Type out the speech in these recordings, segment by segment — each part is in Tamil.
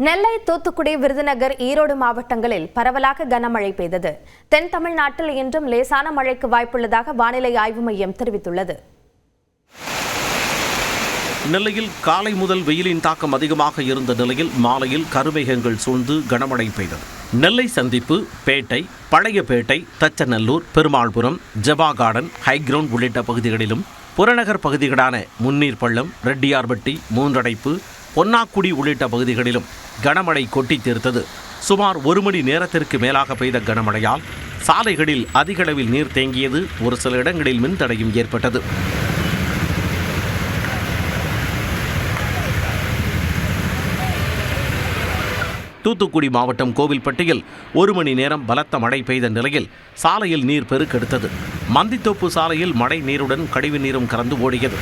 நெல்லை, தூத்துக்குடி, விருதுநகர், ஈரோடு மாவட்டங்களில் பரவலாக கனமழை பெய்தது. தென் தமிழ்நாட்டில் இன்றும் லேசான மழைக்கு வாய்ப்புள்ளதாக வானிலை ஆய்வு மையம் தெரிவித்துள்ளது. நெல்லையில் காலை முதல் வெயிலின் தாக்கம் அதிகமாக இருந்த நிலையில் மாலையில் கருமேகங்கள் சூழ்ந்து கனமழை பெய்தது. நெல்லை சந்திப்பு, பேட்டை, பழையபேட்டை, தச்சநல்லூர், பெருமாள்புரம், ஜபா கார்டன், ஹைகிரவுண்ட் உள்ளிட்ட பகுதிகளிலும் புறநகர் பகுதிகளான முன்னீர்பள்ளம், ரெட்டியார்பட்டி, மூன்றடைப்பு, பொன்னாக்குடி உள்ளிட்ட பகுதிகளிலும் கனமழை கொட்டி தீர்த்தது. சுமார் 1 மணி நேரத்திற்கு மேலாக பெய்த கனமழையால் சாலைகளில் அதிக அளவில் நீர் தேங்கியது. ஒரு சில இடங்களில் மின்தடையும் ஏற்பட்டது. தூத்துக்குடி மாவட்டம் கோவில்பட்டியில் 1 மணி நேரம் பலத்த மழை பெய்த நிலையில் சாலையில் நீர் பெருக்கெடுத்தது. மந்தித்தோப்பு சாலையில் மழை நீருடன் கழிவு நீரும் கலந்து ஓடியது.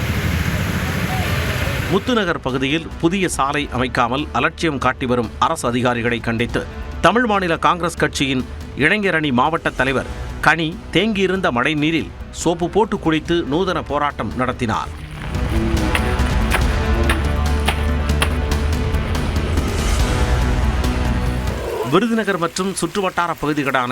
முத்துநகர் பகுதியில் புதிய சாலை அமைக்காமல் அலட்சியம் காட்டி வரும் அரசு அதிகாரிகளை கண்டித்து தமிழ் மாநில காங்கிரஸ் கட்சியின் இளைஞரணி மாவட்ட தலைவர் கனி தேங்கியிருந்த மழை நீரில் சோப்பு போட்டு குளித்து நூதன போராட்டம் நடத்தினார். விருதுநகர் மற்றும் சுற்றுவட்டார பகுதிகளான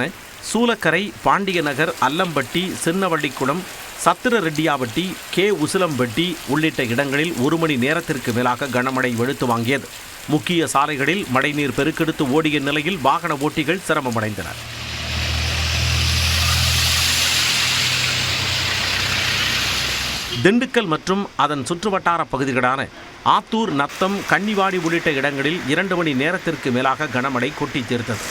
சூலக்கரை, பாண்டியநகர், அல்லம்பட்டி, சின்னவள்ளிக்குளம், சத்திரரெட்டியாபட்டி, கே உசிலம்பட்டி உள்ளிட்ட இடங்களில் 1 மணி நேரத்திற்கு மேலாக கனமழை வெளுத்து வாங்கியது. முக்கிய சாலைகளில் மழைநீர் பெருக்கெடுத்து ஓடிய நிலையில் வாகன ஓட்டிகள் சிரமமடைந்தனர். திண்டுக்கல் மற்றும் அதன் சுற்றுவட்டார பகுதிகளான ஆத்தூர், நத்தம், கன்னிவாடி உள்ளிட்ட இடங்களில் 2 மணி நேரத்திற்கு மேலாக கனமழை கொட்டி தீர்த்தது.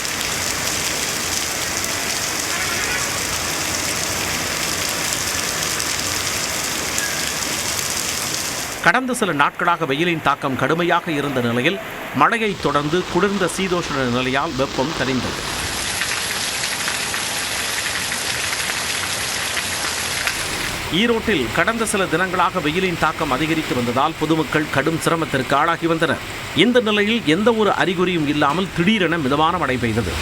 கடந்த சில நாட்களாக வெயிலின் தாக்கம் கடுமையாக இருந்த நிலையில் மழையை தொடர்ந்து குளிர்ந்த சீதோஷ்ண நிலையால் வெப்பம் தணிந்தது. ஈரோட்டில் கடந்த சில தினங்களாக வெயிலின் தாக்கம் அதிகரித்து வந்ததால் பொதுமக்கள் கடும் சிரமத்திற்கு ஆளாகி வந்தனர். இந்த நிலையில் எந்த ஒரு அறிகுறியும் இல்லாமல் திடீரென மிதமான மழை பெய்தது.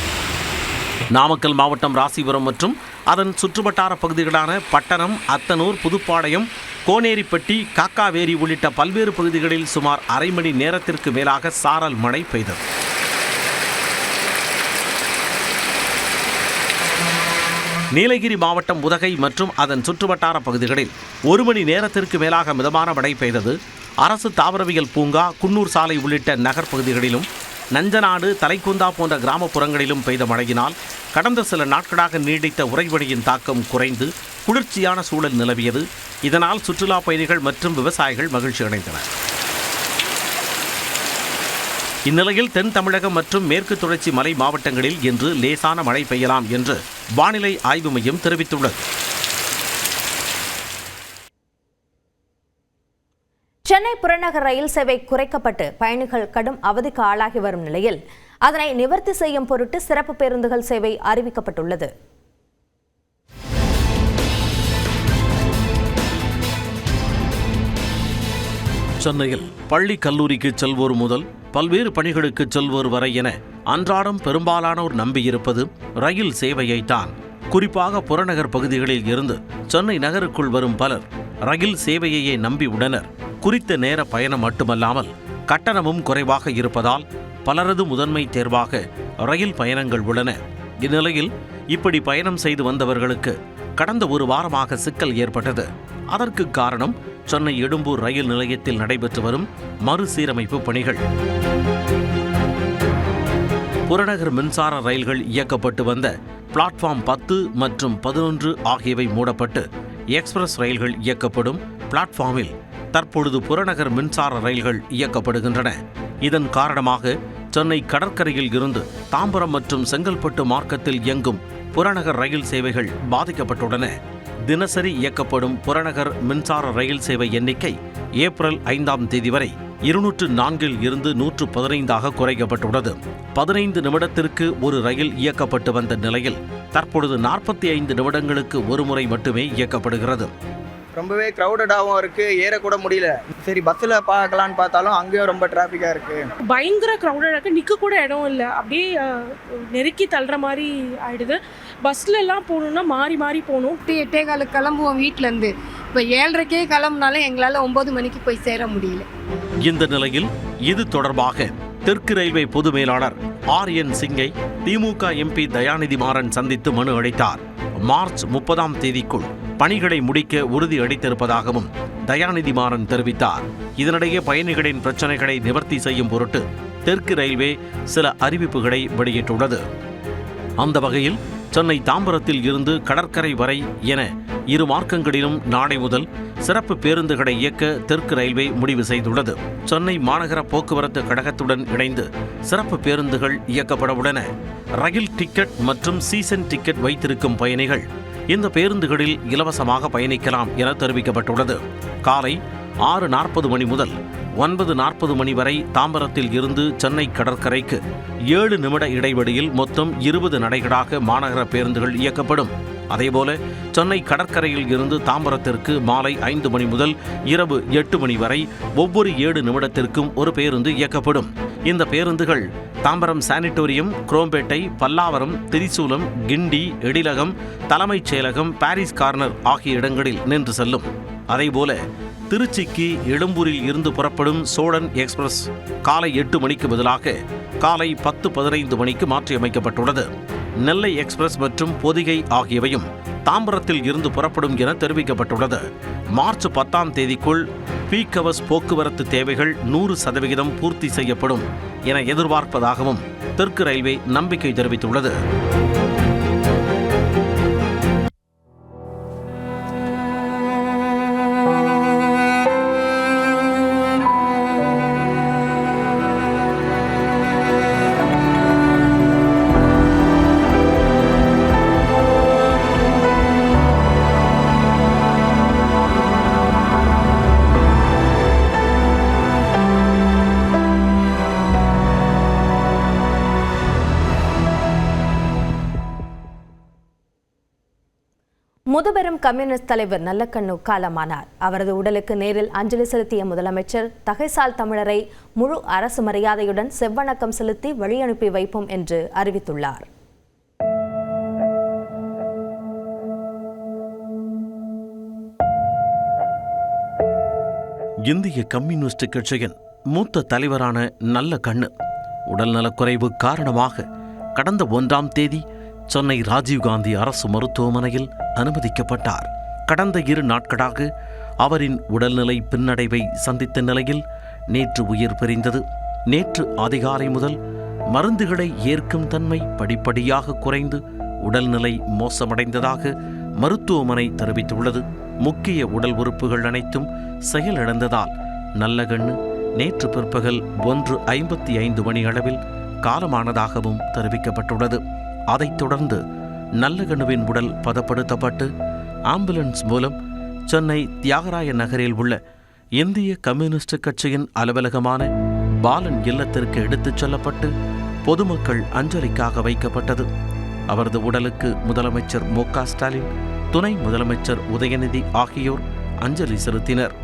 நாமக்கல் மாவட்டம் ராசிபுரம் மற்றும் அதன் சுற்றுவட்டார பகுதிகளான பட்டணம், அத்தனூர், புதுப்பாளையம், கோனேரிப்பட்டி, காக்காவேரி உள்ளிட்ட பல்வேறு பகுதிகளில் சுமார் அரை மணி நேரத்திற்கு மேலாக சாரல் மழை பெய்தது. நீலகிரி மாவட்டம் உதகை மற்றும் அதன் சுற்றுவட்டார பகுதிகளில் 1 மணி நேரத்திற்கு மேலாக மிதமான மழை பெய்தது. அரசு தாவரவியல் பூங்கா, குன்னூர் சாலை உள்ளிட்ட நகர் பகுதிகளிலும், நஞ்சநாடு, தலைக்குந்தா போன்ற கிராமப்புறங்களிலும் பெய்த மழையினால் கடந்த சில நாட்களாக நீடித்த உறைபனியின் தாக்கம் குறைந்து குளிர்ச்சியான சூழல் நிலவியது. இதனால் சுற்றுலா பயணிகள் மற்றும் விவசாயிகள் மகிழ்ச்சி அடைந்தனர். இந்நிலையில் தென் தமிழகம் மற்றும் மேற்கு தொடர்ச்சி மலை மாவட்டங்களில் இன்று லேசான மழை பெய்யலாம் என்று வானிலை ஆய்வு மையம் தெரிவித்துள்ளது. சென்னை புறநகர் ரயில் சேவை குறைக்கப்பட்டு பயணிகள் கடும் அவதிக்கு ஆளாகி வரும் நிலையில் அதனை நிவர்த்தி செய்யும் பொருட்டு சிறப்பு பேருந்துகள் சேவை அறிவிக்கப்பட்டுள்ளது. சென்னையில் பள்ளி, கல்லூரிக்கு செல்வோர் முதல் பல்வேறு பணிகளுக்கு செல்வோர் வரை என அன்றாடம் பெரும்பாலானோர் நம்பியிருப்பது ரயில் சேவையைத்தான். குறிப்பாக புறநகர் பகுதிகளில் இருந்து சென்னை நகருக்குள் வரும் பலர் ரயில் சேவையையே நம்பி உள்ளனர். குறித்த நேர பயணம் மட்டுமல்லாமல் கட்டணமும் குறைவாக இருப்பதால் பலரது முதன்மை தேர்வாக ரயில் பயணங்கள் உள்ளன. இந்நிலையில் இப்படி பயணம் செய்து வந்தவர்களுக்கு கடந்த 1 வாரமாக சிக்கல் ஏற்பட்டது. அதற்கு காரணம் சென்னை எழும்பூர் ரயில் நிலையத்தில் நடைபெற்று வரும் மறுசீரமைப்பு பணிகள். புறநகர் மின்சார ரயில்கள் இயக்கப்பட்டு வந்த பிளாட்ஃபார்ம் 10 மற்றும் 11 ஆகியவை மூடப்பட்டு எக்ஸ்பிரஸ் ரயில்கள் இயக்கப்படும் பிளாட்ஃபார்மில் தற்பொழுது புறநகர் மின்சார ரயில்கள் இயக்கப்படுகின்றன. இதன் காரணமாக சென்னை கடற்கரையில் இருந்து தாம்பரம் மற்றும் செங்கல்பட்டு மார்க்கத்தில் இயங்கும் புறநகர் ரயில் சேவைகள் பாதிக்கப்பட்டுள்ளன. தினசரி இயக்கப்படும் புறநகர் மின்சார ரயில் சேவை எண்ணிக்கை ஏப்ரல் 5ஆம் தேதி வரை 204 இருந்து 115 குறைக்கப்பட்டுள்ளது. 15 நிமிடத்திற்கு ஒரு ரயில் இயக்கப்பட்டு வந்த நிலையில் தற்பொழுது 45 நிமிடங்களுக்கு ஒரு முறை மட்டுமே இயக்கப்படுகிறது. ரொம்பவே க்ரௌடடாகவும் இருக்குது, ஏறக்கூட முடியல. சரி, பஸ்ஸில் பார்க்கலான்னு பார்த்தாலும் அங்கேயும் ரொம்ப டிராஃபிக்காக இருக்குது. பயங்கர க்ரௌடடாக இருக்குது, நிற்க கூட இடம் இல்லை. அப்படியே நெருக்கி தள்ளுற மாதிரி ஆகிடுது. பஸ்ல எல்லாம் போகணுன்னா மாறி மாறி போகணும். 8:15 கிளம்புவோம் வீட்டிலேருந்து. இப்போ 7:30 கிளம்புனாலும் எங்களால் 9 மணிக்கு போய் சேர முடியல. இந்த நிலையில் இது தொடர்பாக தெற்கு ரயில்வே பொது மேலாளர் ஆர்.என். சிங்கை திமுக எம்பி தயாநிதி மாறன் சந்தித்து மனு அளித்தார். மார்ச் 30ஆம் தேதிக்குள் பணிகளை முடிக்க உறுதி அளித்திருப்பதாகவும் தயாநிதி மாறன் தெரிவித்தார். இதனிடையே பயணிகளின் பிரச்சனைகளை நிவர்த்தி செய்யும் பொருட்டு தெற்கு ரயில்வே சில அறிவிப்புகளை வெளியிட்டுள்ளது. அந்த வகையில் சென்னை தாம்பரத்தில் இருந்து கடற்கரை வரை என இரு மார்க்கங்களிலும் நாளை முதல் சிறப்பு பேருந்துகளை இயக்க தெற்கு ரயில்வே முடிவு செய்துள்ளது. சென்னை மாநகர போக்குவரத்து கழகத்துடன் இணைந்து சிறப்பு பேருந்துகள் இயக்கப்பட உள்ளன. ரயில் டிக்கெட் மற்றும் சீசன் டிக்கெட் வைத்திருக்கும் பயணிகள் இந்த பேருந்துகளில் இலவசமாக பயணிக்கலாம் என தெரிவிக்கப்பட்டுள்ளது. காலை 6:40 மணி முதல் 9:40 மணி வரை தாம்பரத்தில் இருந்து சென்னை கடற்கரைக்கு 7 நிமிட இடைவெளியில் மொத்தம் 20 நடைகளாக மாநகர பேருந்துகள் இயக்கப்படும். அதேபோல சென்னை கடற்கரையில் இருந்து தாம்பரத்திற்கு மாலை 5 மணி முதல் இரவு 8 மணி வரை ஒவ்வொரு 7 நிமிடத்திற்கும் ஒரு பேருந்து இயக்கப்படும். இந்த பேருந்துகள் தாம்பரம் சானிட்டோரியம், குரோம்பேட்டை, பல்லாவரம், திரிசூலம், கிண்டி, எழிலகம், தலைமைச் செயலகம், பாரிஸ் கார்னர் ஆகிய இடங்களில் நின்று செல்லும். அதேபோல திருச்சிக்கு எழும்பூரில் இருந்து புறப்படும் சோழன் எக்ஸ்பிரஸ் காலை 8 மணிக்கு பதிலாக காலை 10:15 மணிக்கு மாற்றியமைக்கப்பட்டுள்ளது. நெல்லை எக்ஸ்பிரஸ் மற்றும் பொதிகை ஆகியவையும் தாம்பரத்தில் இருந்து புறப்படும் என தெரிவிக்கப்பட்டுள்ளது. மார்ச் 10ஆம் தேதிக்குள் பீக் ஹவர்ஸ் போக்குவரத்து தேவைகள் 100% பூர்த்தி செய்யப்படும் என எதிர்பார்ப்பதாகவும் தெற்கு ரயில்வே நம்பிக்கை தெரிவித்துள்ளது. முதுபெரும் கம்யூனிஸ்ட் தலைவர் நல்லக்கண்ணு காலமானார். அவரது உடலுக்கு நேரில் அஞ்சலி செலுத்திய முதலமைச்சர் தகைசால் தமிழரை முழு அரசு மரியாதையுடன் செவ்வணக்கம் செலுத்தி வழியனுப்பி வைப்போம் என்று அறிவித்துள்ளார். இந்திய கம்யூனிஸ்ட் கட்சியின் மூத்த தலைவரான நல்லக்கண்ணு உடல்நலக்குறைவு காரணமாக கடந்த 1ஆம் தேதி சென்னை ராஜீவ்காந்தி அரசு மருத்துவமனையில் அனுமதிக்கப்பட்டார். கடந்த 2 நாட்களாக அவரின் உடல்நிலை பின்னடைவை சந்தித்த நிலையில் நேற்று உயிர் பிரிந்தது. நேற்று அதிகாலை முதல் மருந்துகளை ஏற்கும் தன்மை படிப்படியாக குறைந்து உடல்நிலை மோசமடைந்ததாக மருத்துவமனை தெரிவித்துள்ளது. முக்கிய உடல் உறுப்புகள் அனைத்தும் செயலிழந்ததால் நல்லக்கண்ணு நேற்று பிற்பகல் 1:55 மணி அளவில் காலமானதாகவும் தெரிவிக்கப்பட்டுள்ளது. அதைத் தொடர்ந்து நல்லக்கண்ணுவின் உடல் பதப்படுத்தப்பட்டு ஆம்புலன்ஸ் மூலம் சென்னை தியாகராய நகரில் உள்ள இந்திய கம்யூனிஸ்ட் கட்சியின் அலுவலகமான பாலன் இல்லத்திற்கு எடுத்துச் செல்லப்பட்டு பொதுமக்கள் அஞ்சலிக்காக வைக்கப்பட்டது. அவரது உடலுக்கு முதலமைச்சர் மு.க. ஸ்டாலின், துணை முதலமைச்சர் உதயநிதி ஆகியோர் அஞ்சலி செலுத்தினர்.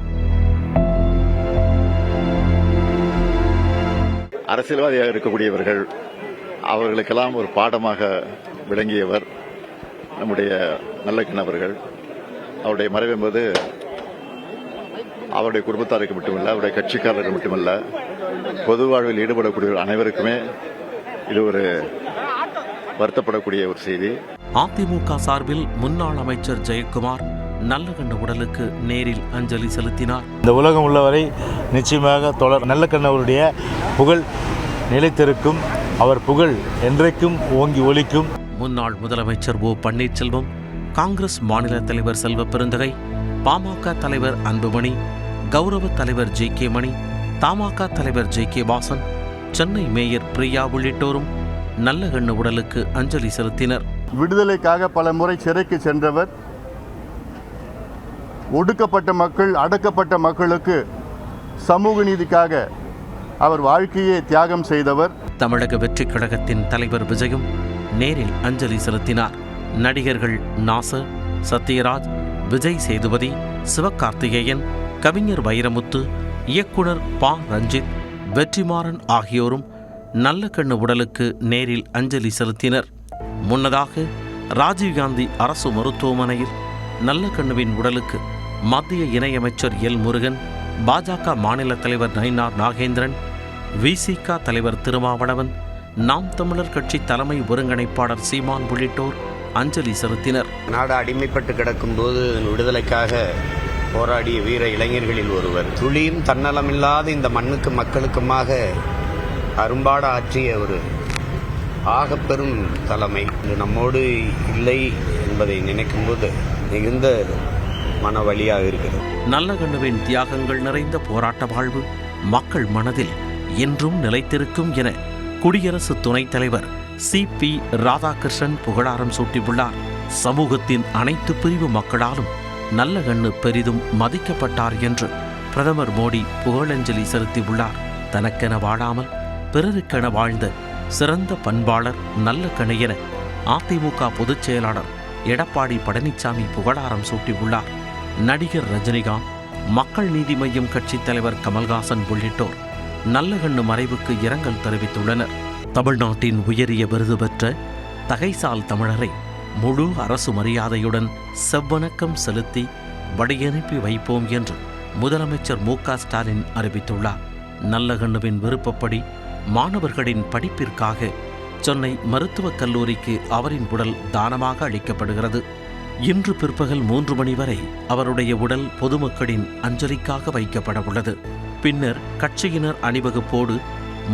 அரசியல்வாதியாக இருக்கக்கூடியவர்கள் அவர்களுக்கெல்லாம் ஒரு பாடமாக விளங்கியவர் நம்முடைய நல்லக்கண்ணு அவர்கள். அவருடைய மறைவு என்பது அவருடைய குடும்பத்தாருக்கு மட்டுமல்ல, அவருடைய கட்சிக்காரர்கள் மட்டுமல்ல, பொது வாழ்வில் ஈடுபடக்கூடிய அனைவருக்குமே இது ஒரு வருத்தப்படக்கூடிய ஒரு செய்தி. அதிமுக சார்பில் முன்னாள் அமைச்சர் ஜெயக்குமார் நல்லக்கண்ணு உடலுக்கு நேரில் அஞ்சலி செலுத்தினார். இந்த உலகம் உள்ளவரை நிச்சயமாக நல்லக்கண்ணு அவருடைய புகழ் நிலைத்திருக்கும். அவர் புகழ் என்றைக்கும் ஓங்கி ஒலிக்கும். முன்னாள் முதலமைச்சர் ஓ. பன்னீர்செல்வம், காங்கிரஸ் மாநில தலைவர் செல்வ பெருந்தகை, பாமக தலைவர் அன்புமணி, கௌரவ தலைவர் ஜே.கே. மணி, தமாக தலைவர் ஜே.கே. வாசன், சென்னை மேயர் பிரியா உள்ளிட்டோரும் நல்லக்கண்ணு உடலுக்கு அஞ்சலி செலுத்தினர். விடுதலைக்காக பல முறை சிறைக்கு சென்றவர், ஒடுக்கப்பட்ட மக்கள், அடக்கப்பட்ட மக்களுக்கு சமூக நீதிக்காக அவர் வாழ்க்கையை தியாகம் செய்தவர். தமிழக வெற்றிக் கழகத்தின் தலைவர் விஜயும் நேரில் அஞ்சலி செலுத்தினார். நடிகர்கள் நாசர், சத்யராஜ், விஜய் சேதுபதி, சிவகார்த்திகேயன், கவிஞர் வைரமுத்து, இயக்குனர் ப. ரஞ்சித், வெற்றிமாறன் ஆகியோரும் நல்லக்கண்ணு உடலுக்கு நேரில் அஞ்சலி செலுத்தினர். முன்னதாக ராஜீவ்காந்தி அரசு மருத்துவமனையில் நல்லக்கண்ணுவின் உடலுக்கு மத்திய இணையமைச்சர் எல். முருகன், பாஜக மாநில தலைவர் நயினார் நாகேந்திரன், விசிக தலைவர் திருமாவளவன், நாம் தமிழர் கட்சி தலைமை ஒருங்கிணைப்பாளர் சீமான் உள்ளிட்டோர் அஞ்சலி செலுத்தினர். நாடு அடிமைப்பட்டு கிடக்கும் போது விடுதலைக்காக போராடிய வீர இளைஞர்களில் ஒருவர். துளியும் தன்னலமில்லாத இந்த மண்ணுக்கு மக்களுக்குமாக அரும்பாட ஆற்றிய ஒரு ஆகப்பெரும் தலைமை நம்மோடு இல்லை என்பதை நினைக்கும் போது மிகுந்த மன வலியாக இருக்கிறது. நல்லகண்ணுவின் தியாகங்கள் நிறைந்த போராட்ட வாழ்வு மக்கள் மனதில் என்றும் நிலைத்திருக்கும் என குடியரசு துணைத் தலைவர் CP ராதாகிருஷ்ணன் புகழாரம் சூட்டியுள்ளார். சமூகத்தின் அனைத்து பிரிவு மக்களாலும் நல்லகண்ணு பெரிதும் மதிக்கப்பட்டார் என்று பிரதமர் மோடி புகழஞ்சலி செலுத்தியுள்ளார். தனக்கென வாழாமல் பிறருக்கென வாழ்ந்த சிறந்த பண்பாளர் நல்லகண்ணு என அதிமுக பொதுச் செயலாளர் எடப்பாடி பழனிசாமி புகழாரம் சூட்டியுள்ளார். நடிகர் ரஜினிகாந்த், மக்கள் நீதி மய்யம் கட்சித் தலைவர் கமல்ஹாசன் உள்ளிட்டோர் நல்லகண்ணு மறைவுக்கு இரங்கல் தெரிவித்துள்ளனர். தமிழ்நாட்டின் உயரிய விருது பெற்ற தகைசால் தமிழரை முழு அரசு மரியாதையுடன் செவ்வணக்கம் செலுத்தி வழியனுப்பி வைப்போம் என்று முதலமைச்சர் MK ஸ்டாலின் அறிவித்துள்ளார். நல்லகண்ணுவின் விருப்பப்படி மாணவர்களின் படிப்பிற்காக சென்னை மருத்துவக் கல்லூரிக்கு அவரின் உடல் தானமாக அளிக்கப்படுகிறது. இன்று பிற்பகல் 3 மணி வரை அவருடைய உடல் பொதுமக்களின் அஞ்சலிக்காக வைக்கப்பட உள்ளது. பின்னர் கட்சியினர் அணிவகுப்போடு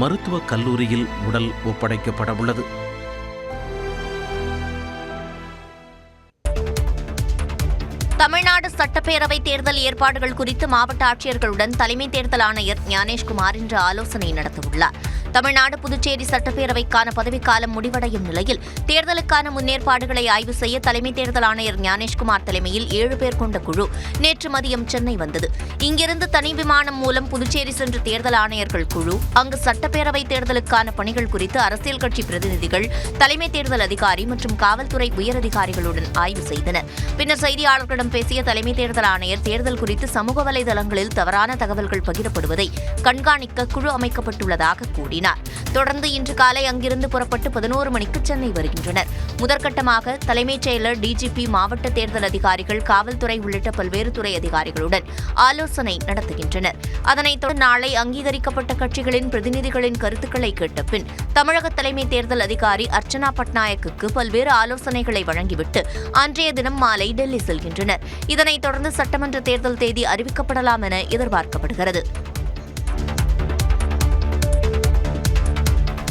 மருத்துவக் கல்லூரியில் உடல் ஒப்படைக்கப்பட உள்ளது. தமிழ்நாடு சட்டப்பேரவை தேர்தல் ஏற்பாடுகள் குறித்து மாவட்ட ஆட்சியர்களுடன் தலைமை தேர்தல் ஆணையர் ஞானேஷ்குமார் இன்று ஆலோசனை நடத்தவுள்ளார். தமிழ்நாடு புதுச்சேரி சட்டப்பேரவைக்கான பதவிக்காலம் முடிவடையும் நிலையில் தேர்தலுக்கான முன்னேற்பாடுகளை ஆய்வு செய்ய தலைமை தேர்தல் ஆணையர் ஞானேஷ்குமார் தலைமையில் 7 பேர் கொண்ட குழு நேற்று மதியம் சென்னை வந்தது. இங்கிருந்து தனி விமானம் மூலம் புதுச்சேரி சென்ற தேர்தல் ஆணையர்கள் குழு அங்கு சட்டப்பேரவை தேர்தலுக்கான பணிகள் குறித்து அரசியல் கட்சி பிரதிநிதிகள், தலைமை தேர்தல் அதிகாரி மற்றும் காவல்துறை உயரதிகாரிகளுடன் ஆய்வு செய்தனர். பின்னர் செய்தியாளர்களிடம் பேசிய தலைமை தேர்தல் ஆணையர் தேர்தல் குறித்து சமூக வலைதளங்களில் தவறான தகவல்கள் பகிரப்படுவதை கண்காணிக்க குழு அமைக்கப்பட்டுள்ளதாக கூறினார். தொடர்ந்து இன்று காலை அங்கிருந்து புறப்பட்டு 11 மணிக்கு சென்னை வருகின்றனர். முதற்கட்டமாக தலைமைச் செயலர், DGP, மாவட்ட தேர்தல் அதிகாரிகள், காவல்துறை உள்ளிட்ட பல்வேறு துறை அதிகாரிகளுடன் ஆலோசனை நடத்துகின்றனர். அதனைத் தொடர்ந்து நாளை அங்கீகரிக்கப்பட்ட கட்சிகளின் பிரதிநிதிகளின் கருத்துக்களை கேட்ட பின் தமிழக தலைமை தேர்தல் அதிகாரி அர்ச்சனா பட்நாயக்குக்கு பல்வேறு ஆலோசனைகளை வழங்கிவிட்டு அன்றைய தினம் மாலை டெல்லி செல்கின்றனர். இதனைத் தொடர்ந்து சட்டமன்ற தேர்தல் தேதி அறிவிக்கப்படலாம் என எதிர்பார்க்கப்படுகிறது.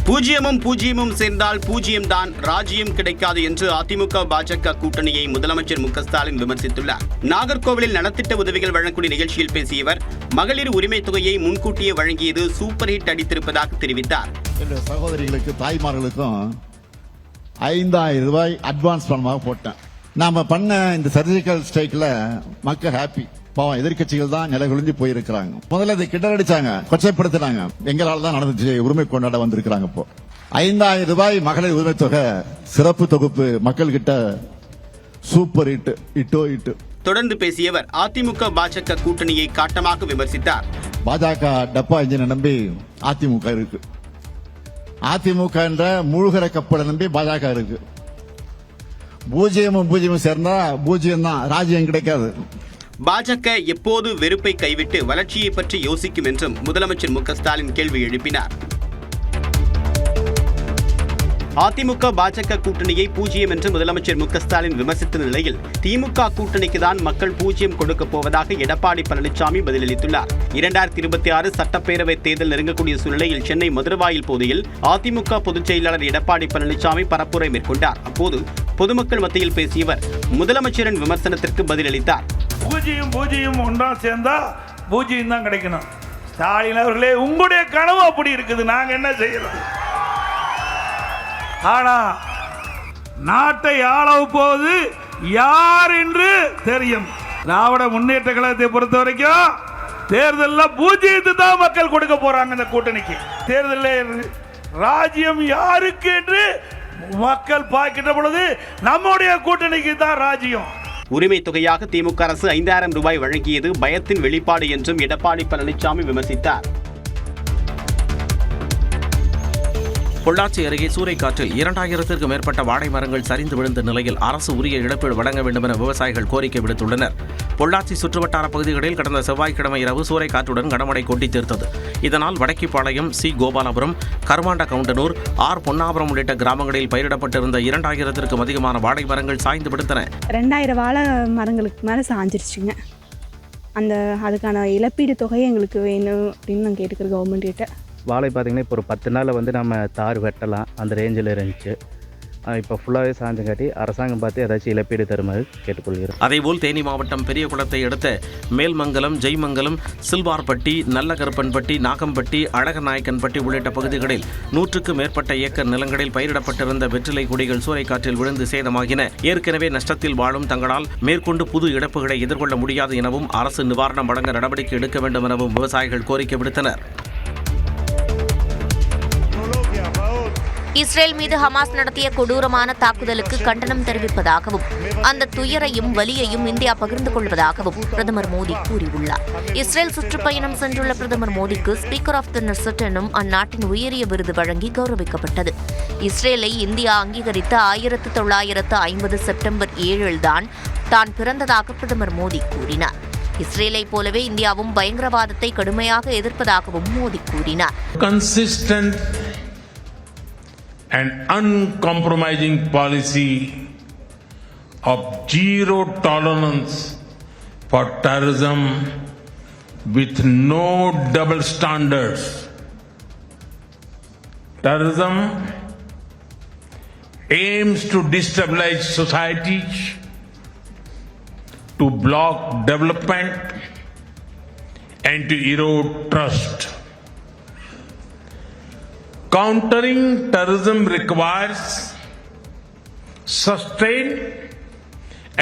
பூஜ்ஜியமும் சேர்ந்தால் பூஜ்ஜியம்தான், ராஜ்யம் கிடைக்காது என்று அதிமுக பாஜக கூட்டணியை முதலமைச்சர் MK ஸ்டாலின் விமர்சித்துள்ளார். நாகர்கோவிலில் நலத்திட்ட உதவிகள் வழங்கக்கூடிய நிகழ்ச்சியில் பேசியவர் மகளிர் உரிமை தொகையை முன்கூட்டியே வழங்கியது சூப்பர் ஹிட் அடித்திருப்பதாக தெரிவித்தார். சகோதரிகளுக்கு, தாய்மார்களுக்கும் 5000 ரூபாய் அட்வான்ஸ் பணமாக போட்டேன். நாம பண்ண இந்த சர்ஜிக்கல் ஸ்ட்ரைக்ல மக்கள் ஹாப்பி. பாவம், எதிர்கட்சிகள் தான் நிலைகுலிஞ்சு போயிருக்கிறாங்க. முதல்ல இதை கிண்டடிச்சாங்க, கொச்சைப்படுத்தினாங்க. எங்களால தான் நடந்துச்சு, உரிமை கொண்டாட வந்திருக்கிறாங்க. இப்போ 5000 ரூபாய் மகளிர் உரிமை தொகை சிறப்பு தொகுப்பு மக்கள் கிட்ட சூப்பர் ஹிட், இட்டு. தொடர்ந்து பேசியவர் அதிமுக பாஜக கூட்டணியை காட்டமாக விமர்சித்தார். பாஜக டப்பா இன்ஜினை நம்பி அதிமுக இருக்கு. அதிமுக என்ற மூழ்கிற கப்பலை நம்பி பாஜக இருக்கு. பூஜ்ஜியமும் சேர்ந்தா பூஜ்ஜியம் தான், ராஜ்யம் கிடைக்காது. பாஜக எப்போது வெறுப்பை கைவிட்டு வளர்ச்சியை பற்றி யோசிக்கும் என்றும் முதலமைச்சர் MK ஸ்டாலின் கேள்வி எழுப்பினார். அதிமுக பாஜக கூட்டணியை பூஜ்ஜியம் என்று முதலமைச்சர் MK ஸ்டாலின் விமர்சித்த நிலையில் திமுக கூட்டணிக்கு தான் மக்கள் பூஜ்ஜியம் கொடுக்கப் போவதாக எடப்பாடி பழனிசாமி பதிலளித்துள்ளார். 2026 சட்டப்பேரவை தேர்தல் நெருங்கக்கூடிய சூழ்நிலையில் சென்னை மதுரவாயில் பகுதியில் அதிமுக பொதுச் செயலாளர் எடப்பாடி பழனிசாமி பரப்புரை மேற்கொண்டார். அப்போது பொதுமக்கள் மத்தியில் பேசியவர் முதலமைச்சரின் விமர்சனத்திற்கு பதிலளித்தார். பூஜ்ஜியம் ஒன்றா சேர்ந்தா பூஜ்ஜியம் தான் கிடைக்கணும். ஸ்டாலின் அவர்களே, உங்களுடைய கனவு அப்படி இருக்குது, நாங்க என்ன செய்யறது? ஆனா நாட்டை ஆளவு போவது யார் என்று தெரியும். திராவிட முன்னேற்ற கழகத்தை பொறுத்த வரைக்கும் தேர்தலில் பூஜ்ஜியத்தை தான் மக்கள் கொடுக்க போறாங்க. இந்த கூட்டணிக்கு தேர்தலில் ராஜ்யம் யாருக்கு என்று மக்கள் பார்க்கின்ற பொழுது நம்முடைய கூட்டணிக்கு தான் ராஜ்யம். உரிமை தொகையாக திமுக அரசு 5000 ரூபாய் வழங்கியது பயத்தின் வெளிப்பாடு என்றும் எடப்பாடி பழனிசாமி விமர்சித்தார். பொள்ளாச்சி அருகே சூறைக்காற்றில் 2000த்திற்கும் மேற்பட்ட வாழை மரங்கள் சரிந்து விழுந்த நிலையில் அரசு உரிய இழப்பீடு வழங்க வேண்டும் என விவசாயிகள் கோரிக்கை விடுத்துள்ளனர். பொள்ளாச்சி சுற்றுவட்டார பகுதிகளில் கடந்த செவ்வாய்க்கிழமை இரவு சூறைக்காற்றுடன் கனமழை கொட்டி தீர்த்தது. இதனால் வடக்கிப்பாளையம், சி கோபாலபுரம், கருமாண்ட கவுண்டனூர், ஆர் பொன்னாபுரம் உள்ளிட்ட கிராமங்களில் பயிரிடப்பட்டிருந்த 2000த்திற்கும் அதிகமான வாழை மரங்கள் சாய்ந்து விடுத்தன. 2000 வாழை மரங்களுக்கு மேலே சாஞ்சிருச்சுங்க. அதுக்கான இழப்பீடு தொகையை எங்களுக்கு வேணும் அப்படின்னு நான் கேட்டுக்கிறேன் கவர்மெண்ட் கிட்ட. வாழை பார்த்திங்கன்னா இப்போ ஒரு 10 நாளில் வந்து நம்ம தார் வெட்டலாம், அந்த ரேஞ்சில் இருந்துச்சு. இப்போ ஃபுல்லாகவே சாஞ்சங்காட்டி அரசாங்கம் பார்த்து ஏதாச்சும் இழப்பீடு தருமாறு கேட்டுக்கொள்கிறோம். அதேபோல் தேனி மாவட்டம் பெரியகுளத்தை அடுத்த மேல்மங்கலம், ஜெய்மங்கலம், சில்வார்பட்டி, நல்லகருப்பன்பட்டி, நாகம்பட்டி, அழகநாயக்கன்பட்டி உள்ளிட்ட பகுதிகளில் 100க்கும் மேற்பட்ட ஏக்கர் நிலங்களில் பயிரிடப்பட்டிருந்த வெற்றிலை கொடிகள் சூறைக்காற்றில் விழுந்து சேதமாகின. ஏற்கனவே நஷ்டத்தில் வாழும் தங்களால் மேற்கொண்டு புது இழப்புகளை எதிர்கொள்ள முடியாது எனவும் அரசு நிவாரணம் வழங்க நடவடிக்கை எடுக்க வேண்டும் எனவும் விவசாயிகள் கோரிக்கை விடுத்தனர். இஸ்ரேல் மீது ஹமாஸ் நடத்திய கொடூரமான தாக்குதலுக்கு கண்டனம் தெரிவிப்பதாகவும் அந்த துயரையும் வலியையும் இந்தியா பகிர்ந்து கொள்வதாகவும் பிரதமர் மோடி கூறியுள்ளார். இஸ்ரேல் சுற்றுப்பயணம் சென்றுள்ள பிரதமர் மோடிக்கு ஸ்பீக்கர் ஆஃப் தி நெசட் எனும் அந்நாட்டின் உயரிய விருது வழங்கி கௌரவிக்கப்பட்டது. இஸ்ரேலை இந்தியா அங்கீகரித்த 1950 செப்டம்பர் 7 தான் பிறந்ததாக பிரதமர் மோடி கூறினார். இஸ்ரேலை போலவே இந்தியாவும் பயங்கரவாதத்தை கடுமையாக எதிர்ப்பதாகவும் மோடி கூறினார். An uncompromising policy of zero tolerance for terrorism with no double standards. Terrorism aims to destabilize societies, to block development and to erode trust. Countering terrorism requires sustained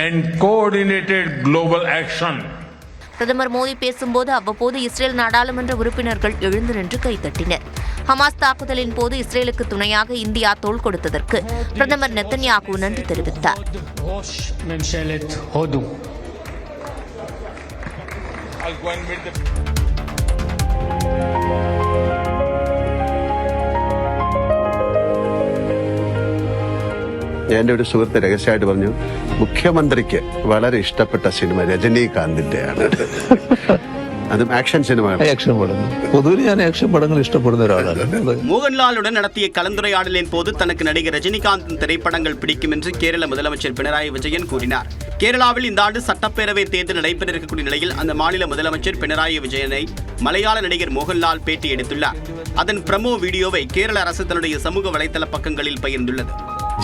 and coordinated global action. பிரதமர் மோடி பேசும்போது அவ்வப்போது இஸ்ரேல் நாடாளுமன்ற உறுப்பினர்கள் எழுந்து நின்று கைத்தட்டினர். ஹமாஸ் தாக்குதலின் போது இஸ்ரேலுக்கு துணையாக இந்தியா தோள் கொடுத்ததற்கு பிரதமர் நெத்தன்யாகு நன்றி தெரிவித்தார். എൻ്റെ ഒരു സുഹൃത്ത് രഹസ്യമായിട്ട് പറഞ്ഞു, മുഖ്യമന്ത്രിക്ക് വളരെ ഇഷ്ടപ്പെട്ട സിനിമ രജനീകാന്തിന്റെയാണ്. അതും ആക്ഷൻ സിനിമ. ആക്ഷൻ പടം പൊതുവെ ഞാൻ ആക്ഷൻ പടങ്ങൾ ഇഷ്ടപ്പെടുന്ന ഒരാളാണ്. மோகன்லாலுடன் நடத்திய கலந்துரையாடலின் போது தனக்கு நடிகர் ரஜினிகாந்தின் திரைப்படங்கள் பிடிக்கும் என்று கேரள முதலமைச்சர் பினராயி விஜயன் கூறினார். கேரளாவில் இந்த ஆண்டு சட்டப்பேரவை தேர்தல் நடைபெற இருக்கக்கூடிய நிலையில் அந்த மாநில முதலமைச்சர் பினராயி விஜயனை மலையாள நடிகர் மோகன்லால் பேட்டி எடுத்துள்ளார். அதன் பிரமோ வீடியோவை கேரள அரசு தன்னுடைய சமூக வலைதள பக்கங்களில் பகிர்ந்துள்ளது.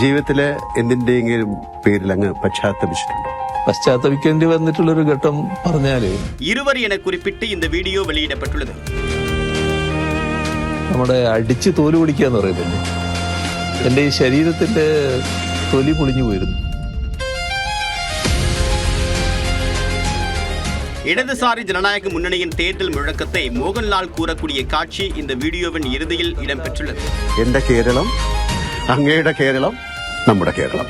ജീവിതത്തിലെ എന്തിന്റെയെങ്കിലും പേരിൽ അങ്ങ് പശ്ചാത്തപിച്ചിട്ടുണ്ട്. പശ്ചാത്തപിക്കേണ്ടി വന്നിട്ടുള്ളൊരു ഘട്ടം പറഞ്ഞാല് ഇരുവർ എன குறிப்பிட்டு இந்த வீடியோ வெளியிடப்பட்டுள்ளது. നമ്മുടെ അടിച്ച് തോല് പൊളിക്കാന്ന് പറയുന്നില്ലേ, എന്റെ ഈ ശരീരത്തിന്റെ തൊലി പൊളിഞ്ഞു പോയിരുന്നു. இடதுசாரி ஜனநாயக முன்னணியின் தேர்தல் முழக்கத்தை மோகன்லால் கூறக்கூடிய காட்சி இந்த வீடியோவின் இறுதியில் இடம்பெற்றுள்ளது. എന്റെ കേരളം, അങ്ങയുടെ കേരളം, നമ്മുടെ കേരളം.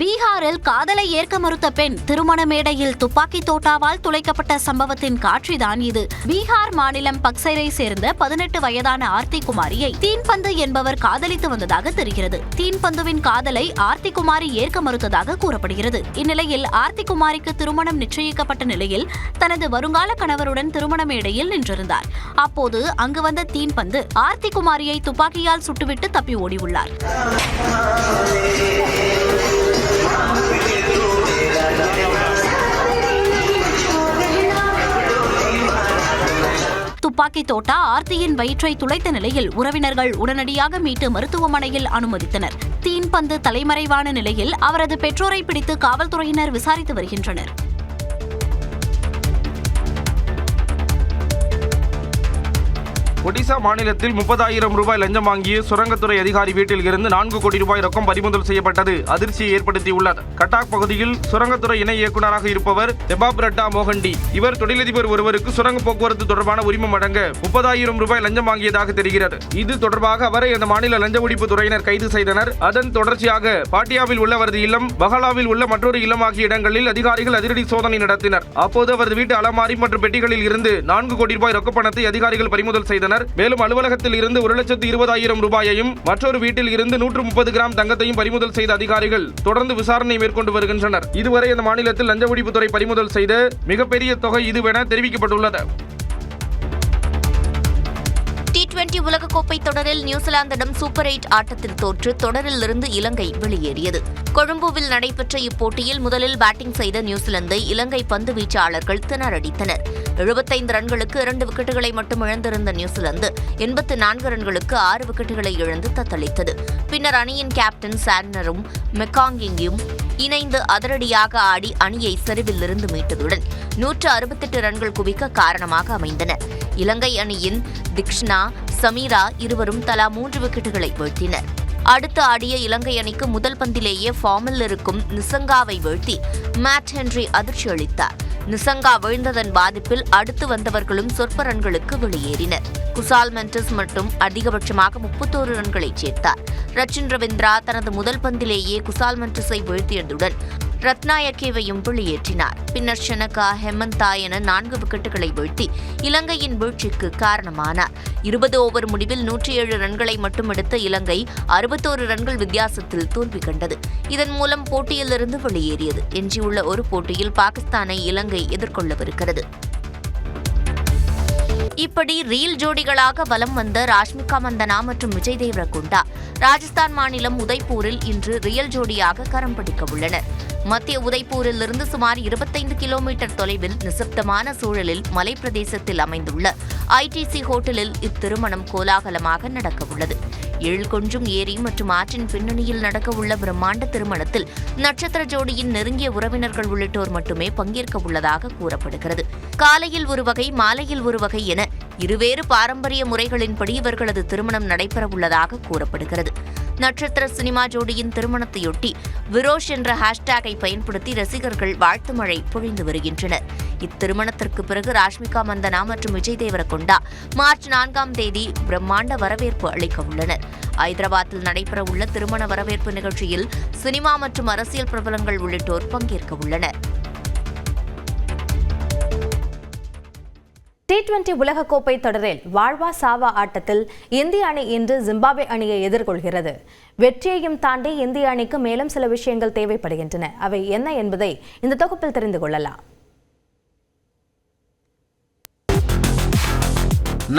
பீகாரில் காதலை ஏற்க மறுத்த பெண் திருமண மேடையில் துப்பாக்கி தோட்டாவால் துளைக்கப்பட்ட சம்பவத்தின் காட்சிதான் இது. பீகார் மாநிலம் பக்சரை சேர்ந்த 18 வயதான ஆர்த்தி குமாரியை தீன்பந்து என்பவர் காதலித்து வந்ததாக தெரிகிறது. தீன்பந்துவின் காதலை ஆர்த்தி குமாரி ஏற்க மறுத்ததாக கூறப்படுகிறது. இந்நிலையில் ஆர்த்தி குமாரிக்கு திருமணம் நிச்சயிக்கப்பட்ட நிலையில் தனது வருங்கால கணவருடன் திருமண மேடையில் நின்றிருந்தார். அப்போது அங்கு வந்த தீன்பந்து ஆர்த்தி குமாரியை துப்பாக்கியால் சுட்டுவிட்டு தப்பி ஓடியுள்ளார். துப்பாக்கி தோட்டா ஆர்த்தியின் வயிற்றை துளைத்த நிலையில் உறவினர்கள் உடனடியாக மீட்டு மருத்துவமனையில் அனுமதித்தனர். தீன்பந்து தலைமறைவான நிலையில் அவரது பெற்றோரை பிடித்து காவல்துறையினர் விசாரித்து வருகின்றனர். ஒடிசா மாநிலத்தில் 30,000 ரூபாய் லஞ்சம் வாங்கிய சுரங்கத்துறை அதிகாரி வீட்டில் இருந்து 4 கோடி ரூபாய் ரொக்கம் பறிமுதல் செய்யப்பட்டது அதிர்ச்சியை ஏற்படுத்தியுள்ளது. கட்டாக் பகுதியில் சுரங்கத்துறை இணை இயக்குநராக இருப்பவர் தெபாப்ரட்டா மோகண்டி. இவர் தொழிலதிபர் ஒருவருக்கு சுரங்க போக்குவரத்து தொடர்பான உரிமம் வழங்க 30,000 ரூபாய் லஞ்சம் வாங்கியதாக தெரிகிறது. இது தொடர்பாக அவரை அந்த மாநில லஞ்ச ஒழிப்பு துறையினர் கைது செய்தனர். அதன் தொடர்ச்சியாக பாட்டியாவில் உள்ள அவரது இல்லம், பஹலாவில் உள்ள மற்றொரு இல்லம் ஆகிய இடங்களில் அதிகாரிகள் அதிரடி சோதனை நடத்தினர். அப்போது அவரது வீட்டு அலமாரி மற்றும் பெட்டிகளில் இருந்து 4 கோடி ரூபாய் ரொக்க பணத்தை அதிகாரிகள் பறிமுதல் செய்தனர். மேலும் அலுவலகத்தில் இருந்து 1,20,000 ரூபாயையும் மற்றொரு வீட்டில் இருந்து 130 கிராம் தங்கத்தையும் பறிமுதல் செய்த அதிகாரிகள் தொடர்ந்து விசாரணை மேற்கொண்டு வருகின்றனர். இதுவரை அந்த மாநிலத்தில் லஞ்ச ஒழிப்புத்துறை பறிமுதல் செய்த மிகப்பெரிய தொகை இதுவென தெரிவிக்கப்பட்டுள்ளது. T20 உலகக்கோப்பை தொடரில் நியூசிலாந்திடம் சூப்பர் 8 ஆட்டத்தில் தோற்று தொடரில் இருந்து இலங்கை வெளியேறியது. கொழும்புவில் நடைபெற்ற இப்போட்டியில் முதலில் பேட்டிங் செய்த நியூசிலாந்தை இலங்கை பந்து வீச்சாளர்கள் திணறடித்தனர். 75 ரன்களுக்கு 2 விக்கெட்டுகளை மட்டும் இழந்திருந்த நியூசிலாந்து 84 ரன்களுக்கு 6 விக்கெட்டுகளை இழந்து தத்தளித்தது. பின்னர் அணியின் கேப்டன் சாட்னரும் மெக்காங்கியும் இணைந்து அதிரடியாக ஆடி அணியை சரிவில் இருந்து மீட்டதுடன் 168 ரன்கள் குவிக்க காரணமாக அமைந்தனர். இலங்கை அணியின் திக்ஷ்னா, சமீரா இருவரும் தலா 3 விக்கெட்டுகளை வீழ்த்தினர். அடுத்து ஆடிய இலங்கை அணிக்கு முதல் பந்திலேயே ஃபார்மில் இருக்கும் நிசங்காவை வீழ்த்தி மேட் ஹென்றி அதிர்ச்சி அளித்தார். நிசங்கா வீழ்ந்ததன் பாதிப்பில் அடுத்து வந்தவர்களும் சொற்ப ரன்களுக்கு வெளியேறினர். குசால் மெண்டஸ் மட்டும் அதிகபட்சமாக 31 ரன்களை சேர்த்தார். ரச்சின் ரவீந்திரா தனது முதல் பந்திலேயே குசால் மெண்டஸை வீழ்த்தியதுடன் ரத்நாயக்கேவையும் வெளியேற்றினார். பின்னர் ஷனகா, ஹெமந்தா என 4 விக்கெட்டுகளை வீழ்த்தி இலங்கையின் வீழ்ச்சிக்கு காரணமானார். 20 ஓவர் முடிவில் 107 ரன்களை மட்டும் எடுத்த இலங்கை 61 ரன்கள் வித்தியாசத்தில் தோல்வி கண்டது. இதன் மூலம் போட்டியிலிருந்து வெளியேறியது. எஞ்சியுள்ள ஒரு போட்டியில் பாகிஸ்தானை இலங்கை எதிர்கொள்ளவிருக்கிறது. இப்படி ரீல் ஜோடிகளாக வலம் வந்த ராஷ்மிகா மந்தனா மற்றும் விஜய் தேவரகொண்டா ராஜஸ்தான் மாநிலம் உதய்பூரில் இன்று ரியல் ஜோடியாக கரம் பிடிக்க உள்ளனர். மத்திய உதய்பூரில் இருந்து சுமார் 25 கிலோமீட்டர் தொலைவில் நிசப்தமான சூழலில் மலைப்பிரதேசத்தில் அமைந்துள்ள ஐடிசி ஹோட்டலில் இத்திருமணம் கோலாகலமாக நடக்கவுள்ளது. கொஞ்சும் ஏரி மற்றும் ஆற்றின் பின்னணியில் நடக்கவுள்ள பிரம்மாண்ட திருமணத்தில் நட்சத்திர ஜோடியின் நெருங்கிய உறவினர்கள் உள்ளிட்டோர் மட்டுமே பங்கேற்க உள்ளதாக கூறப்படுகிறது. காலையில் ஒரு வகை, மாலையில் ஒரு வகை என இருவேறு பாரம்பரிய முறைகளின்படி இவர்களது திருமணம் நடைபெறவுள்ளதாக கூறப்படுகிறது. நட்சத்திர சினிமா ஜோடியின் திருமணத்தையொட்டி விரோஷ் என்ற ஹேஷ்டேகை பயன்படுத்தி ரசிகர்கள் வாழ்த்து மழை பொழிந்து வருகின்றனர். இத்திருமணத்திற்கு பிறகு ராஷ்மிகா மந்தனா மற்றும் விஜய் தேவரகொண்டா மார்ச் 4ஆம் தேதி பிரம்மாண்ட வரவேற்பு அளிக்க உள்ளனர். ஐதராபாத்தில் நடைபெறவுள்ள திருமண வரவேற்பு நிகழ்ச்சியில் சினிமா மற்றும் அரசியல் பிரபலங்கள் உள்ளிட்டோர் பங்கேற்க உள்ளனர். T20 உலகக்கோப்பை தொடரில் வாழ்வா சாவா ஆட்டத்தில் இந்திய அணி இன்று ஜிம்பாப்வே அணியை எதிர்கொள்கிறது. வெற்றியையும் தாண்டி இந்திய அணிக்கு மேலும் சில விஷயங்கள் தேவைப்படுகின்றன. அவை என்ன என்பதை இந்த தொகுப்பில் தெரிந்து கொள்ளலாம்.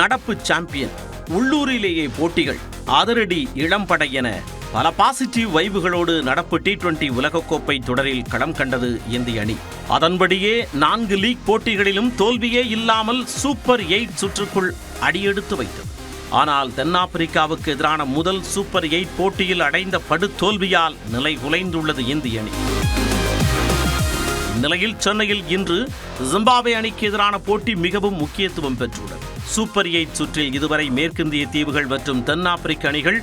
நடப்பு சாம்பியன், உள்ளூரிலேயே போட்டிகள், அதிரடி இளம்படை என பல பாசிட்டிவ் வைவுகளோடு நடப்பு T20 உலகக்கோப்பை தொடரில் களம் கண்டது இந்திய அணி. அதன்படியே 4 லீக் போட்டிகளிலும் தோல்வியே இல்லாமல் சூப்பர் 8 சுற்றுக்குள் அடியெடுத்து வைத்தது. ஆனால் தென்னாப்பிரிக்காவுக்கு எதிரான முதல் சூப்பர் 8 போட்டியில் அடைந்த படுதோல்வியால் நிலை குலைந்துள்ளது இந்திய அணி. இந்நிலையில் சென்னையில் இன்று ஜிம்பாப்வே அணிக்கு எதிரான போட்டி மிகவும் முக்கியத்துவம் பெற்றுள்ளது. சூப்பர் 8 சுற்றில் இதுவரை மேற்கிந்திய தீவுகள் மற்றும் தென்னாப்பிரிக்க அணிகள்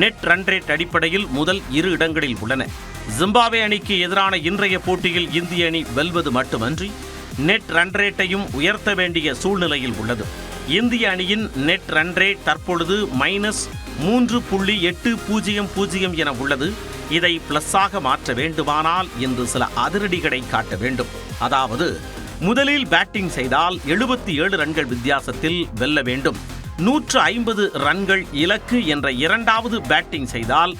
நெட் ரன் ரேட் அடிப்படையில் முதல் 2 இடங்களில் உள்ளன. ஜிம்பாப்வே அணிக்கு எதிரான இன்றைய போட்டியில் இந்திய அணி வெல்வது மட்டுமன்றி நெட் ரன் ரேட்டையும் உயர்த்த வேண்டிய சூழ்நிலையில் உள்ளது. இந்திய அணியின் நெட் ரன் ரேட் தற்பொழுது -3.800 என உள்ளது. இதை பிளஸாக மாற்ற வேண்டுமானால் இன்று சில அதிரடிகளை காட்ட வேண்டும். அதாவது, முதலில் பேட்டிங் செய்தால் 77 ரன்கள் வித்தியாசத்தில் வெல்ல வேண்டும். 150 ரன்கள் இலக்கு என்ற இரண்டாவது பேட்டிங் செய்தால்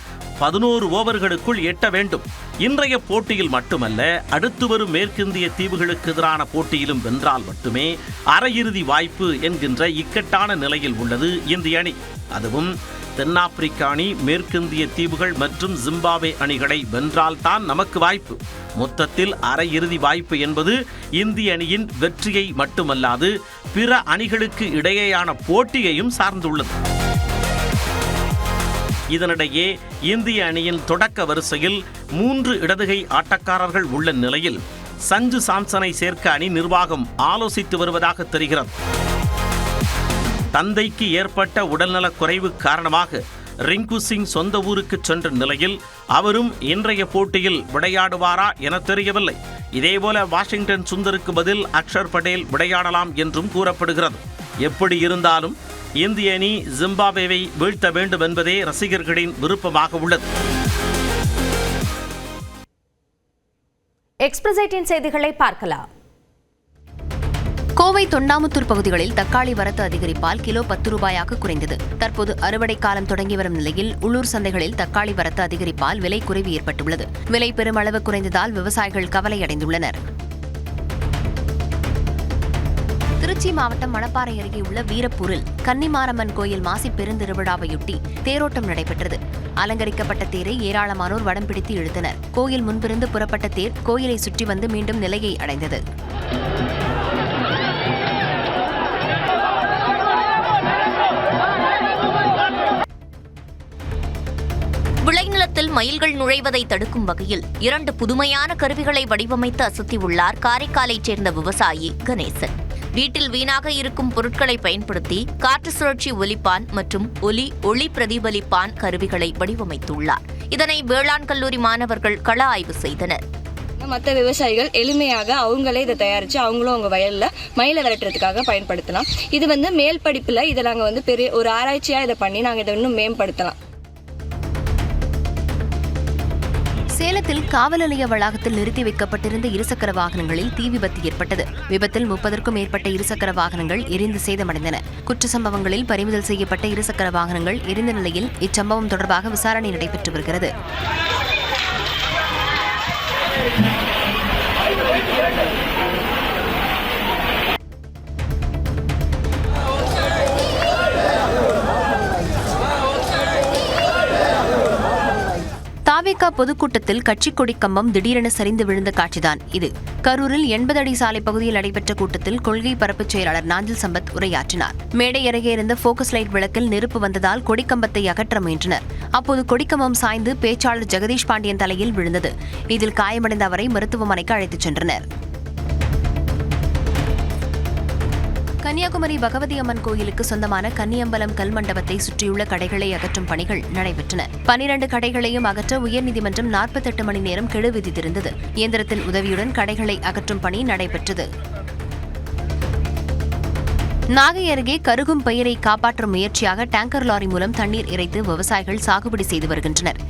11 ஓவர்களுக்குள் எட்ட வேண்டும். இன்றைய போட்டியில் மட்டுமல்ல, அடுத்து வரும் மேற்கிந்திய தீவுகளுக்கு எதிரான போட்டியிலும் வென்றால் மட்டுமே அரையிறுதி வாய்ப்பு என்கின்ற இக்கட்டான நிலையில் உள்ளது இந்திய அணி. அதுவும் தென்னாப்பிரிக்க அணி, மேற்கிந்திய தீவுகள் மற்றும் ஜிம்பாப்வே அணிகளை வென்றால்தான் நமக்கு வாய்ப்பு. மொத்தத்தில் அரையிறுதி வாய்ப்பு என்பது இந்திய அணியின் வெற்றியை மட்டுமல்லாது பிற அணிகளுக்கு இடையேயான போட்டியையும் சார்ந்துள்ளது. இதனிடையே இந்திய அணியின் தொடக்க வரிசையில் 3 இடதுகை ஆட்டக்காரர்கள் உள்ள நிலையில் சஞ்சு சாம்சனை சேர்க்க அணி நிர்வாகம் ஆலோசித்து வருவதாக தெரிகிறது. தந்தைக்கு ஏற்பட்ட உடல்நலக் குறைவு காரணமாக ரிங்கு சிங் சொந்த ஊருக்கு சென்ற நிலையில் அவரும் இன்றைய போட்டியில் விளையாடுவாரா என தெரியவில்லை. இதேபோல வாஷிங்டன் சுந்தருக்கு பதில் அக்ஷர் படேல் விளையாடலாம் என்றும் கூறப்படுகிறது. எப்படி இருந்தாலும் இந்திய அணி ஜிம்பாப்வேவை வீழ்த்த வேண்டும் என்பதே ரசிகர்களின் விருப்பமாக உள்ளது. எக்ஸ்பிரஸ் 18 செய்திகளை பார்க்கலாம். கோவை தொண்டாமுத்தூர் பகுதிகளில் தக்காளி வரத்து அதிகரிப்பால் கிலோ 10 ரூபாயாக குறைந்தது. தற்போது அறுவடை காலம் தொடங்கி வரும் நிலையில் உள்ளூர் சந்தைகளில் தக்காளி வரத்து அதிகரிப்பால் விலை குறைவு ஏற்பட்டுள்ளது. விலை பெருமளவு குறைந்ததால் விவசாயிகள் கவலையடைந்துள்ளனர். திருச்சி மாவட்டம் மணப்பாறை அருகே உள்ள வீரப்பூரில் கன்னிமாரம்மன் கோயில் மாசி பெருந்திருவிழாவையொட்டி தேரோட்டம் நடைபெற்றது. அலங்கரிக்கப்பட்ட தேரை ஏராளமானோர் வடம் பிடித்து இழுத்தனர். கோயில் முன்பிருந்து புறப்பட்ட தேர் கோயிலை சுற்றி வந்து மீண்டும் நிலையை அடைந்தது. விளைநிலத்தில் மயில்கள் நுழைவதை தடுக்கும் வகையில் 2 புதுமையான கருவிகளை வடிவமைத்து அசத்தியுள்ளார் காரைக்காலைச் சேர்ந்த விவசாயி கணேசன். வீட்டில் வீணாக இருக்கும் பொருட்களை பயன்படுத்தி காற்று சுழற்சி ஒலிப்பான் மற்றும் ஒளி பிரதிபலிப்பான் கருவிகளை வடிவமைத்துள்ளார். இதனை வேளாண் கல்லூரி மாணவர்கள் கள ஆய்வு செய்தனர். மற்ற விவசாயிகள் எளிமையாக அவங்களே இதை தயாரித்து அவங்களும் அவங்க வயலில் மயிலை விரட்டுறதுக்காக பயன்படுத்தலாம். இது மேல் படிப்பில் இதை நாங்கள் பெரிய ஒரு ஆராய்ச்சியாக இதை பண்ணி நாங்கள் இதை இன்னும் மேம்படுத்தலாம். சேலத்தில் காவல் நிலைய வளாகத்தில் நிறுத்தி வைக்கப்பட்டிருந்த இருசக்கர வாகனங்களில் தீ விபத்து ஏற்பட்டது. விபத்தில் 30க்கும் மேற்பட்ட இருசக்கர வாகனங்கள் எரிந்து சேதமடைந்தன. குற்ற சம்பவங்களில் பறிமுதல் செய்யப்பட்ட இருசக்கர வாகனங்கள் எரிந்த நிலையில் இச்சம்பவம் தொடர்பாக விசாரணை நடைபெற்று வருகிறது. தாவேகா பொதுக்கூட்டத்தில் கட்சிக் கொடி கம்பம் திடீரென சரிந்து விழுந்த காட்சிதான் இது. கரூரில் 80 அடி சாலை பகுதியில் நடைபெற்ற கூட்டத்தில் கொள்கை பரப்புச் செயலாளர் நாஞ்சில் சம்பத் உரையாற்றினார். மேடை அருகே இருந்த போக்கஸ் லைட் விளக்கில் நெருப்பு வந்ததால் கொடிக்கம்பத்தை அகற்ற முயன்றனர். அப்போது கொடிக்கம்பம் சாய்ந்து பேச்சாளர் ஜெகதீஷ் பாண்டியன் தலையில் விழுந்தது. இதில் காயமடைந்த அவரை மருத்துவமனைக்கு அழைத்துச் சென்றனர். கன்னியாகுமரி பகவதி அம்மன் கோயிலுக்கு சொந்தமான கன்னியம்பலம் கல் மண்டபத்தை சுற்றியுள்ள கடைகளை அகற்றும் பணிகள் நடைபெற்றன. 12 கடைகளையும் அகற்ற உயர்நீதிமன்றம் 48 மணி நேரம் கெடு விதித்திருந்தது. இயந்திரத்தின் உதவியுடன் கடைகளை அகற்றும் பணி நடைபெற்றது. நாகை அருகே கருகும் பயிரை காப்பாற்றும் முயற்சியாக டேங்கர் லாரி மூலம் தண்ணீர் இறைத்து விவசாயிகள் சாகுபடி செய்து வருகின்றனர்.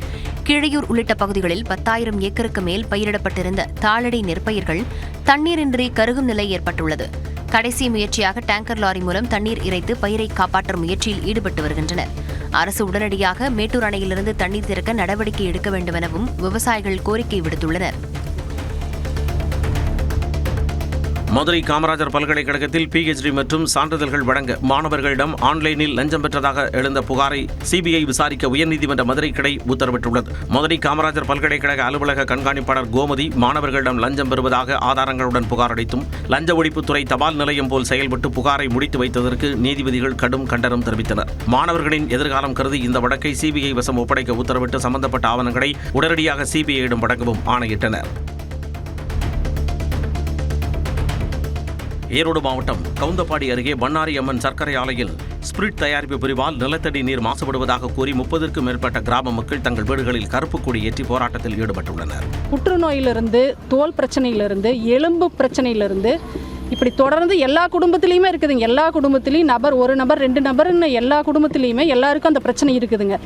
கீழையூர் உள்ளிட்ட பகுதிகளில் 10,000 ஏக்கருக்கு மேல் பயிரிடப்பட்டிருந்த தாளடி நெற்பயிர்கள் தண்ணீரின்றி கருகும் நிலை ஏற்பட்டுள்ளது. கடைசி முயற்சியாக டேங்கர் லாரி மூலம் தண்ணீர் இறைத்து பயிரை காப்பாற்றும் முயற்சியில் ஈடுபட்டு வருகின்றனர். அரசு உடனடியாக மேட்டூர் அணையிலிருந்து தண்ணீர் திறக்க நடவடிக்கை எடுக்க வேண்டும் எனவும் விவசாயிகள் கோரிக்கை விடுத்துள்ளனர். மதுரை காமராஜர் பல்கலைக்கழகத்தில் PhD மற்றும் சான்றிதழ்கள் வழங்க மாணவர்களிடம் ஆன்லைனில் லஞ்சம் பெற்றதாக எழுந்த புகாரை CBI விசாரிக்க உயர்நீதிமன்ற மதுரை கிளை உத்தரவிட்டுள்ளது. மதுரை காமராஜர் பல்கலைக்கழக அலுவலக கண்காணிப்பாளர் கோமதி மாணவர்களிடம் லஞ்சம் பெறுவதாக ஆதாரங்களுடன் புகார் அளித்தும் லஞ்ச ஒழிப்புத்துறை தபால் நிலையம் போல் செயல்பட்டு புகாரை முடித்து வைத்ததற்கு நீதிபதிகள் கடும் கண்டனம் தெரிவித்தனர். மாணவர்களின் எதிர்காலம் கருதி இந்த வழக்கை CBI வசம் ஒப்படைக்க உத்தரவிட்டு சம்பந்தப்பட்ட ஆவணங்களை உடனடியாக CBI-யிடம் வழங்கவும் ஆணையிட்டனர். ஈரோடு மாவட்டம் கவுந்தப்பாடி அருகே பண்ணாரி அம்மன் சர்க்கரை ஆலையில் ஸ்பிரிட் தயாரிப்பு பிரிவால் நிலத்தடி நீர் மாசுபடுவதாக கூறி 30க்கும் மேற்பட்ட கிராம மக்கள் தங்கள் வீடுகளில் கருப்பு கொடி ஏற்றி போராட்டத்தில் ஈடுபட்டுள்ளனர். புற்றுநோயிலிருந்து, தோல் பிரச்சனையிலிருந்து, எலும்பு பிரச்சனையிலிருந்து இப்படி தொடர்ந்து எல்லா குடும்பத்திலையுமே இருக்குதுங்க. எல்லா குடும்பத்திலையும் ஒரு நபர் 2 நபர்னு எல்லா குடும்பத்திலையுமே எல்லாருக்கும் அந்த பிரச்சனை இருக்குதுங்க.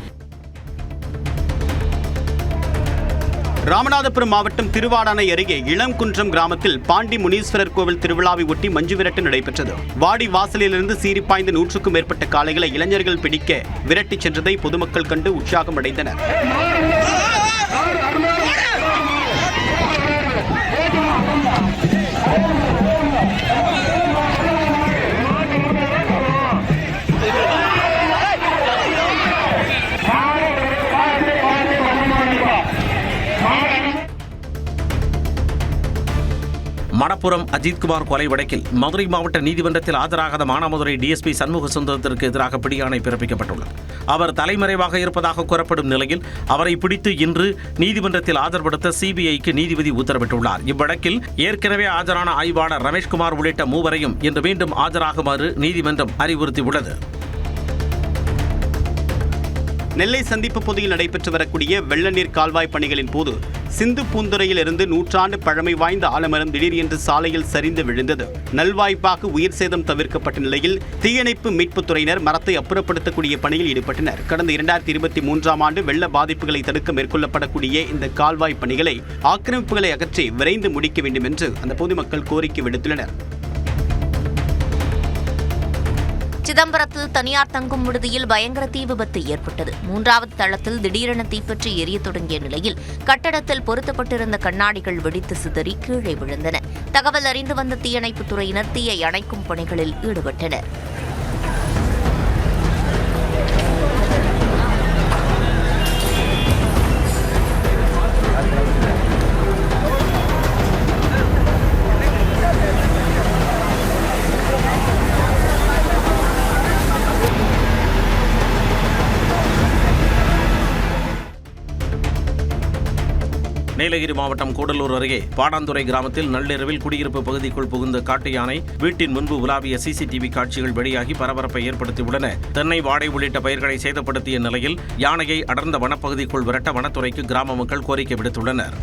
ராமநாதபுரம் மாவட்டம் திருவாடானை அருகே இளங்குன்றம் கிராமத்தில் பாண்டி முனீஸ்வரர் கோவில் திருவிழாவை ஒட்டி மஞ்சு விரட்டு நடைபெற்றது. வாடி வாசலிலிருந்து சீறிப்பாய்ந்த 100க்கும் மேற்பட்ட காளைகளை இளைஞர்கள் பிடிக்க விரட்டிச் சென்றதை பொதுமக்கள் கண்டு உற்சாகம் அடைந்தனர். மணப்பாறை அப்புறம் அஜித்குமார் கொலை வழக்கில் மதுரை மாவட்ட நீதிமன்றத்தில் ஆஜராகாத மானாமதுரை டிஎஸ்பி சண்முக சுந்தரத்திற்கு எதிராக பிடியாணை பிறப்பிக்கப்பட்டுள்ளது. அவர் தலைமறைவாக இருப்பதாக கூறப்படும் நிலையில் அவரை பிடித்து இன்று நீதிமன்றத்தில் ஆஜர்படுத்த சிபிஐக்கு நீதிபதி உத்தரவிட்டுள்ளார். இவ்வழக்கில் ஏற்கனவே ஆஜரான ஆய்வாளர் ரமேஷ்குமார் உள்ளிட்ட மூவரையும் இன்று மீண்டும் ஆஜராகுமாறு நீதிமன்றம் அறிவுறுத்தியுள்ளது. நெல்லை சந்திப்பு பகுதியில் நடைபெற்று வரக்கூடிய வெள்ள நீர் கால்வாய் பணிகளின் போது சிந்து பூந்துறையில் இருந்து 100 ஆண்டு பழமை வாய்ந்த ஆலமரம் திடீரென்று சாலையில் சரிந்து விழுந்தது. நல்வாய்ப்பாக உயிர் சேதம் தவிர்க்கப்பட்ட நிலையில் தீயணைப்பு மீட்புத் துறையினர் மரத்தை அப்புறப்படுத்தக்கூடிய பணியில் ஈடுபட்டனர். கடந்த 2023ஆம் ஆண்டு வெள்ள பாதிப்புகளை தடுக்க மேற்கொள்ளப்படக்கூடிய இந்த கால்வாய் பணிகளை ஆக்கிரமிப்புகளை அகற்றி விரைந்து முடிக்க வேண்டும் என்று அந்த பொதுமக்கள் கோரிக்கை விடுத்துள்ளனர். சிதம்பரத்தில் தனியார் தங்கும் விடுதியில் பயங்கர தீ விபத்து ஏற்பட்டது. 3வது தளத்தில் திடீரென தீப்பற்றி எரிய தொடங்கிய நிலையில் கட்டடத்தில் பொருத்தப்பட்டிருந்த கண்ணாடிகள் வெடித்து சிதறி கீழே விழுந்தன. தகவல் அறிந்து வந்த தீயணைப்புத் துறையினர் தீயை அணைக்கும் பணிகளில் ஈடுபட்டனர். நீலகிரி மாவட்டம் கூடலூர் அருகே பாடாந்துறை கிராமத்தில் நள்ளிரவில் குடியிருப்பு பகுதிக்குள் புகுந்த காட்டு யானை வீட்டின் முன்பு உலாவிய சிசிடிவி காட்சிகள் வெளியாகி பரபரப்பை ஏற்படுத்தியுள்ளன. தென்னை, வாழை உள்ளிட்ட பயிர்களை சேதப்படுத்திய நிலையில் யானையை அடர்ந்த வனப்பகுதிக்குள் விரட்ட வனத்துறைக்கு கிராம மக்கள் கோரிக்கை விடுத்துள்ளனர்.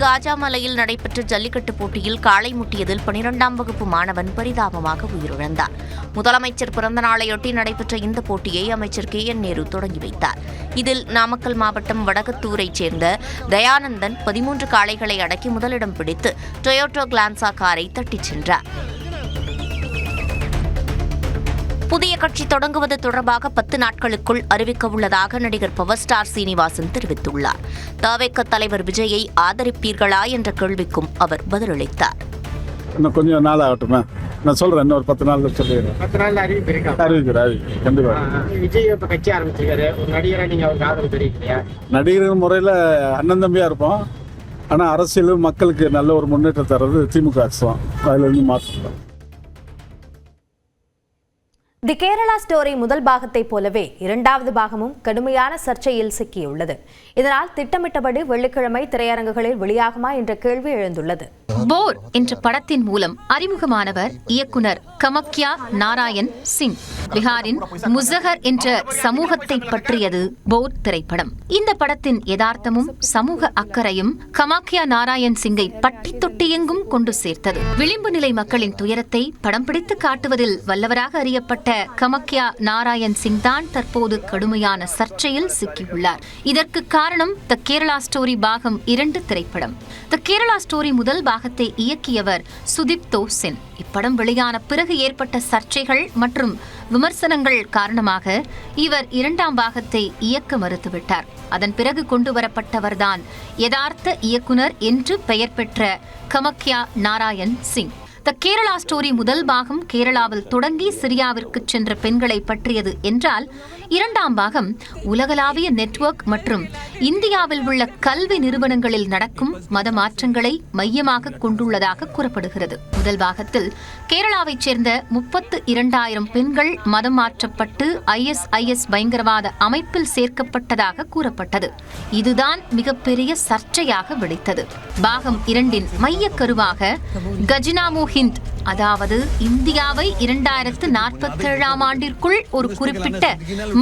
காஜாமலையில் நடைபெற்ற ஜல்லிக்கட்டு போட்டியில் காளை முட்டியதில் 12ஆம் வகுப்பு மாணவன் பரிதாபமாக உயிரிழந்தார். முதலமைச்சர் பிறந்த நாளையொட்டி நடைபெற்ற இந்த போட்டியை அமைச்சர் KN நேரு தொடங்கி வைத்தார். இதில் நாமக்கல் மாவட்டம் வடகத்தூரைச் சேர்ந்த தயானந்தன் 13 காளைகளை அடக்கி முதலிடம் பிடித்து டொயோட்டோ கிளான்சா காரை தட்டிச் சென்றார். புதிய கட்சி தொடங்குவது தொடர்பாக 10 நாட்களுக்குள் அறிவிக்க உள்ளதாக நடிகர் பவர் ஸ்டார் சீனிவாசன் தெரிவித்துள்ளார். தவேக தலைவர் விஜயை ஆதரிப்பீர்களா என்ற கேள்விக்கும் அவர் பதிலளித்தார். இன்னும் கொஞ்சம் நாள் ஆகட்டுமே, நான் சொல்றேன். இன்னொரு 10 நாள் சொல்லிடுறேன். 10 நாள் அறிவிக்கிறேன். கண்டிப்பா. விஜய் இப்ப கட்சி ஆரம்பிச்சிருக்காரு. ஒரு நடிகரை நீங்க அவருக்கு ஆதரவு தெரிவிக்கலையா? நடிகர் முறையில அண்ணன் தம்பியா இருப்போம். ஆனா அரசியல் மக்களுக்கு நல்ல ஒரு முன்னேற்றம் தர்றது திமுக அரசு தான். அதுல இருந்து மாற்றம். தி கேரளா ஸ்டோரி முதல் பாகத்தைப் போலவே 2வது பாகமும் கடுமையான சர்ச்சையில் சிக்கியுள்ளது. இதனால் திட்டமிட்டபடி வெள்ளிக்கிழமை திரையரங்குகளில் வெளியாகுமா என்ற கேள்வி எழுந்துள்ளது. போர் என்ற படத்தின் மூலம் அறிமுகமானவர் இயக்குனர் கமக்யா நாராயண் சிங். பீகாரின் முசஹர் என்ற சமூகத்தை பற்றியது போர் திரைப்படம். இந்த படத்தின் யதார்த்தமும் சமூக அக்கறையும் கமக்யா நாராயண் சிங்கை பட்டி தொட்டி எங்கும் கொண்டு சேர்த்தது. விளிம்பு நிலை மக்களின் துயரத்தை படம் பிடித்து காட்டுவதில் வல்லவராக அறியப்பட்ட கமக்யா நாராயண் சிங் தான் தற்போது கடுமையான சர்ச்சையில் சிக்கியுள்ளார். இதற்கு காரணம் தி கேரளா ஸ்டோரி பாகம் 2 திரைப்படம். தி கேரளா ஸ்டோரி முதல் பாகத்தை இயக்கியவர் சுதீப்தோ சென். இப்படம் வெளியான பிறகு ஏற்பட்ட சர்ச்சைகள் மற்றும் விமர்சனங்கள் காரணமாக இவர் 2ஆம் பாகத்தை இயக்க மறுத்துவிட்டார். அதன் பிறகு கொண்டுவரப்பட்டவர்தான் யதார்த்த இயக்குனர் என்று பெயர் பெற்ற கமக்யா நாராயண் சிங். தி கேரளா ஸ்டோரி முதல் பாகம் கேரளாவில் தொடங்கி சிரியாவிற்கு சென்ற பெண்களை பற்றியது என்றால், 2ஆம் பாகம் உலகளாவிய நெட்வொர்க் மற்றும் இந்தியாவில் உள்ள கல்வி நிறுவனங்களில் நடக்கும் மத மாற்றங்களை மையமாக கொண்டுள்ளதாக கூறப்படுகிறது. முதல் பாகத்தில் கேரளாவைச் சேர்ந்த 32,000 பெண்கள் மதம் மாற்றப்பட்டு ISIS பயங்கரவாத அமைப்பில் சேர்க்கப்பட்டதாக கூறப்பட்டது. இதுதான் மிகப்பெரிய சர்ச்சையாக வெடித்தது. பாகம் 2இன் மையக்கருவாக கஜினாமோ ஹிந்த், அதாவது இந்தியாவை 2047ஆம் ஆண்டிற்குள் ஒரு குறிப்பிட்ட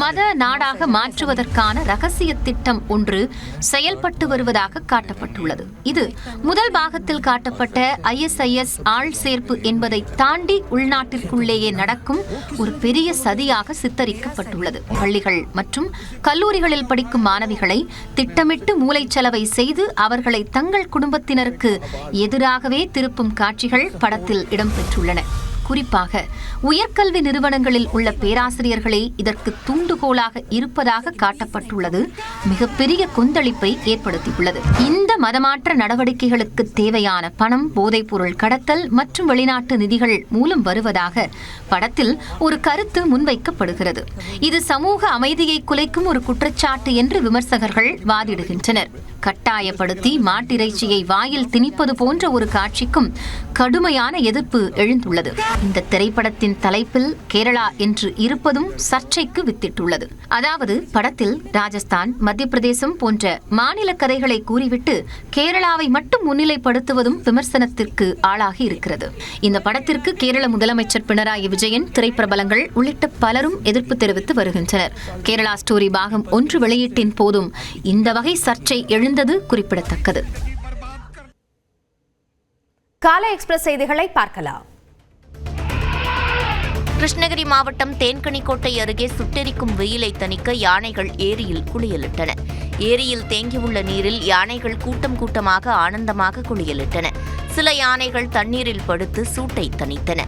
மத நாடாக மாற்றுவதற்கான ரகசிய திட்டம் ஒன்று செயல்பட்டு வருவதாக காட்டப்பட்டுள்ளது. இது முதல் பாகத்தில் காட்டப்பட்ட ISIS ஆள் சேர்ப்பு என்பதை தாண்டி உள்நாட்டிற்குள்ளேயே நடக்கும் ஒரு பெரிய சதியாக சித்தரிக்கப்பட்டுள்ளது. பள்ளிகள் மற்றும் கல்லூரிகளில் படிக்கும் மாணவிகளை திட்டமிட்டு மூளைச்சலவை செய்து அவர்களை தங்கள் குடும்பத்தினருக்கு எதிராகவே திருப்பும் காட்சிகள் படத்தில் இடம்பெற்றுள்ளன. குறிப்பாக உயர்கல்வி நிறுவனங்களில் உள்ள பேராசிரியர்களே இதற்கு தூண்டுகோலாக இருப்பதாக காட்டப்பட்டுள்ளது மிகப்பெரிய கொந்தளிப்பை ஏற்படுத்தியுள்ளது. இந்த மதமாற்ற நடவடிக்கைகளுக்கு தேவையான பணம், போதைப்பொருள் கடத்தல் மற்றும் வெளிநாட்டு நிதிகள் மூலம் வருவதாக படத்தில் ஒரு கருத்து முன்வைக்கப்படுகிறது. இது சமூக அமைதியை குலைக்கும் ஒரு குற்றச்சாட்டு என்று விமர்சகர்கள் வாதிடுகின்றனர். கட்டாயப்படுத்தி மாட்டிறைச்சியை வாயில் திணிப்பது போன்ற ஒரு காட்சிக்கும் கடுமையான எதிர்ப்பு எழுந்துள்ளது. இந்த திரைப்படத்தின் தலைப்பில் கேரளா என்று இருப்பதும் சர்ச்சைக்கு வித்திட்டுள்ளது. அதாவது படத்தில் ராஜஸ்தான், மத்திய பிரதேசம் போன்ற மாநில கதைகளை கூறிவிட்டு கேரளாவை மட்டும் முன்னிலைப்படுத்துவதும் விமர்சனத்திற்கு ஆளாகி இருக்கிறது. இந்த படத்திற்கு கேரள முதலமைச்சர் பினராயி விஜயன், திரைப்பிரபலங்கள் உள்ளிட்ட பலரும் எதிர்ப்பு தெரிவித்து வருகின்றனர். கேரளா ஸ்டோரி பாகம் 1 வெளியீட்டின் போதும் இந்த வகை சர்ச்சை எழுந்தது குறிப்பிடத்தக்கது. காலை எக்ஸ்பிரஸ் செய்திகளை பார்க்கலாம். கிருஷ்ணகிரி மாவட்டம் தேன்கனிக்கோட்டை அருகே சுட்டெரிக்கும் வெயிலை தணிக்க யானைகள் ஏரியில் குளியலிட்டன. ஏரியில் தேங்கியுள்ள நீரில் யானைகள் கூட்டம் கூட்டமாக ஆனந்தமாக குளியலிட்டன. சில யானைகள் தண்ணீரில் படுத்து சூட்டை தணித்தன.